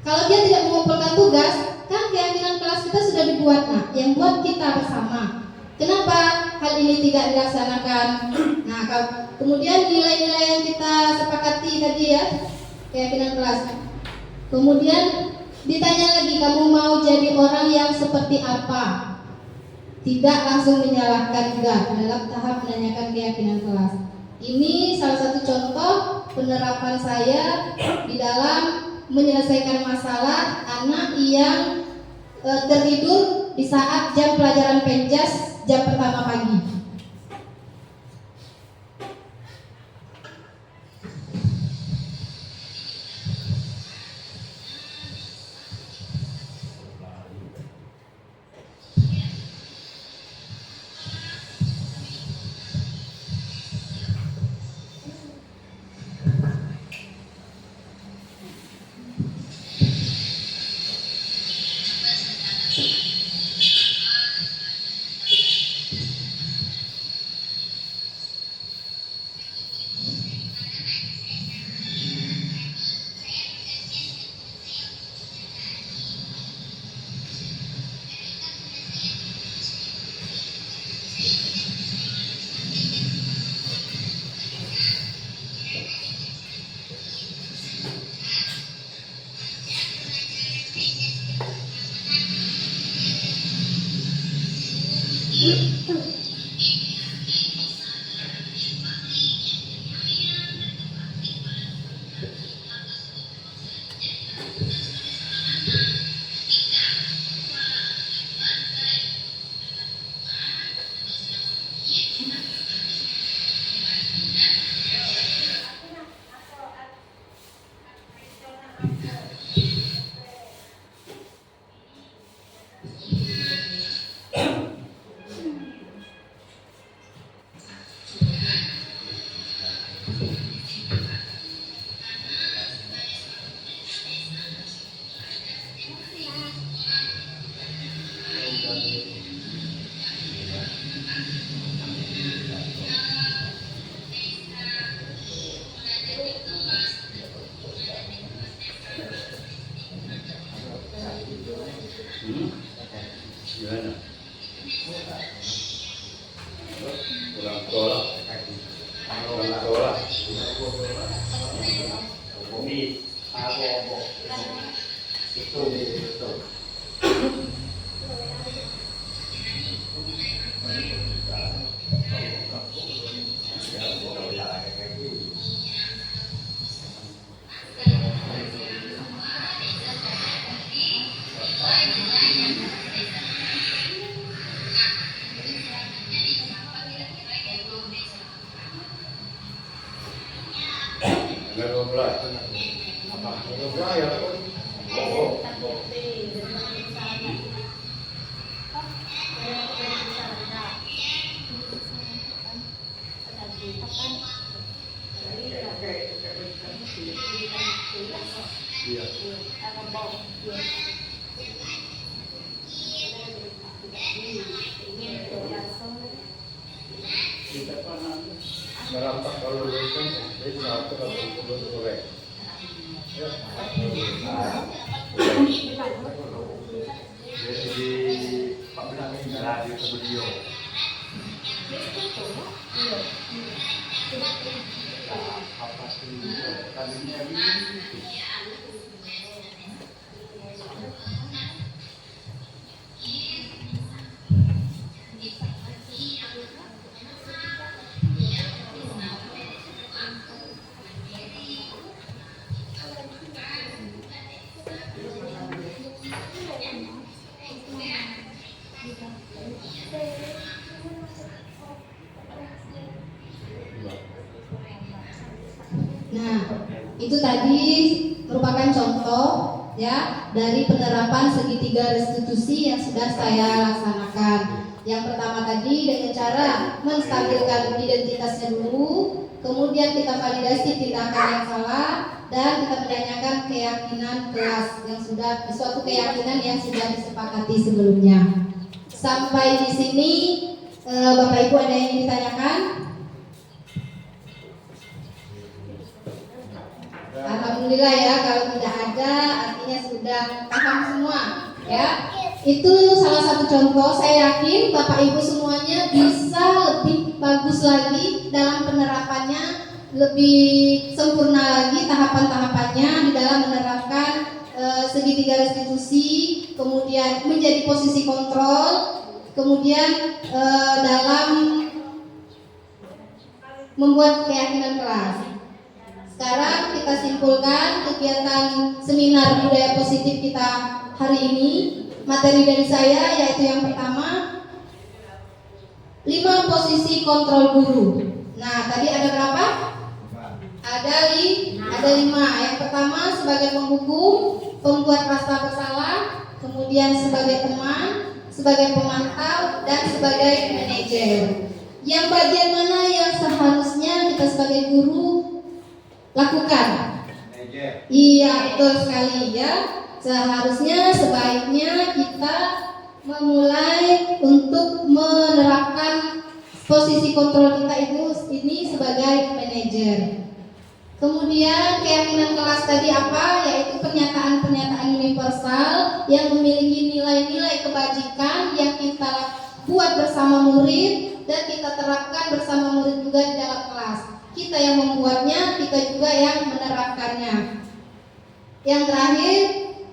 Kalau dia tidak mengumpulkan tugas, kan keyakinan kelas kita sudah dibuat. Nah, yang buat kita bersama. Kenapa hal ini tidak dilaksanakan? Nah, kemudian nilai-nilai yang kita sepakati tadi ya, keyakinan kelas. Kemudian ditanya lagi, kamu mau jadi orang yang seperti apa? Tidak langsung menyalahkan juga, dalam tahap menanyakan keyakinan kelas. Ini salah satu contoh penerapan saya di dalam menyelesaikan masalah anak yang tertidur di saat jam pelajaran penjas jam pertama pagi. Gimana? Pulang sekolah. Ini aku itu. Itu tadi merupakan contoh ya dari penerapan segitiga restitusi yang sudah saya laksanakan. Yang pertama tadi dengan cara menstabilkan identitasnya dulu, kemudian kita validasi tindakan yang salah, dan kita menanyakan keyakinan kelas yang sudah suatu keyakinan yang sudah disepakati sebelumnya. Sampai di sini Bapak Ibu ada yang ditanyakan? Alhamdulillah ya, kalau tidak ada artinya sudah paham semua ya. Itu salah satu contoh. Saya yakin Bapak Ibu semuanya bisa lebih bagus lagi dalam penerapannya, lebih sempurna lagi tahapan-tahapannya di dalam menerapkan segitiga restitusi, kemudian menjadi posisi kontrol, kemudian dalam membuat keyakinan kelas. Sekarang kita simpulkan kegiatan seminar budaya positif kita hari ini. Materi dari saya yaitu yang pertama 5 posisi kontrol guru. Nah, tadi ada berapa? Ada 5. Yang pertama sebagai penghukum, pembuat rasa bersalah, kemudian sebagai teman, sebagai pemantau, dan sebagai manajer. Yang bagian mana yang seharusnya kita sebagai guru lakukan? Iya, betul sekali ya. Seharusnya sebaiknya kita memulai untuk menerapkan posisi kontrol kita ini sebagai manajer. Kemudian keyakinan kelas tadi apa? Yaitu pernyataan-pernyataan universal yang memiliki nilai-nilai kebajikan yang kita buat bersama murid dan kita terapkan bersama murid juga di dalam kelas. Kita yang membuatnya, kita juga yang menerapkannya. Yang terakhir,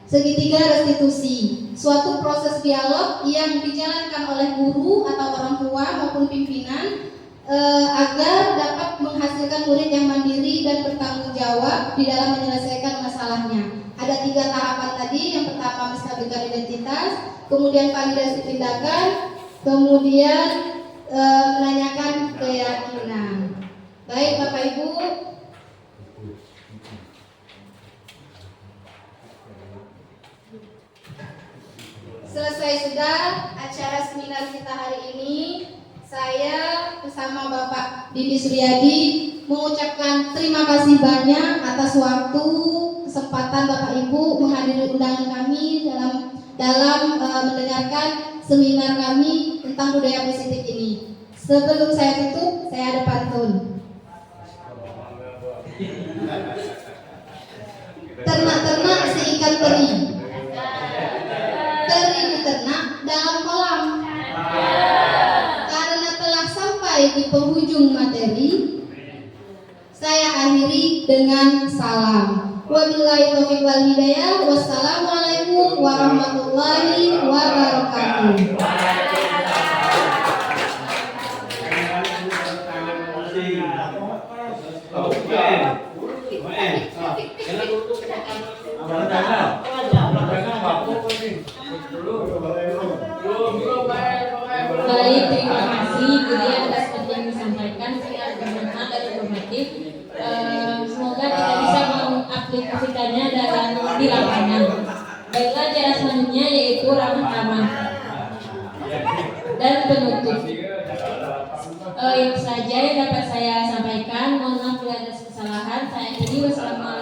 segitiga restitusi, suatu proses dialog yang dijalankan oleh guru atau orang tua maupun pimpinan agar dapat menghasilkan murid yang mandiri dan bertanggung jawab di dalam menyelesaikan masalahnya. Ada 3 tahapan tadi. Yang pertama menstabilkan identitas, kemudian validasi tindakan, kemudian menanyakan keyakinan. Baik Bapak Ibu, selesai sudah acara seminar kita hari ini. Saya bersama Bapak Didi Suryadi mengucapkan terima kasih banyak atas waktu kesempatan Bapak Ibu menghadiri undangan kami dalam mendengarkan seminar kami tentang budaya positif ini. Sebelum saya tutup, saya ada pantun. Ternak-ternak si ikan teri, teri diternak dalam kolam. Karena telah sampai di penghujung materi, saya akhiri dengan salam. Wabillahi taufiq wal hidayah. Wassalamualaikum warahmatullahi wabarakatuh. Baik, terima kasih Budia atas seperti yang disampaikan, sangat bermanfaat dan informatif. Semoga kita bisa mengaplikasikannya di lapangan. Baiklah, cara selanjutnya yaitu ramah-ramah dan penutup. Itu saja yang dapat saya sampaikan. Mohon maaf bila ada kesalahan. Saya akhiri. Wassalamualaikum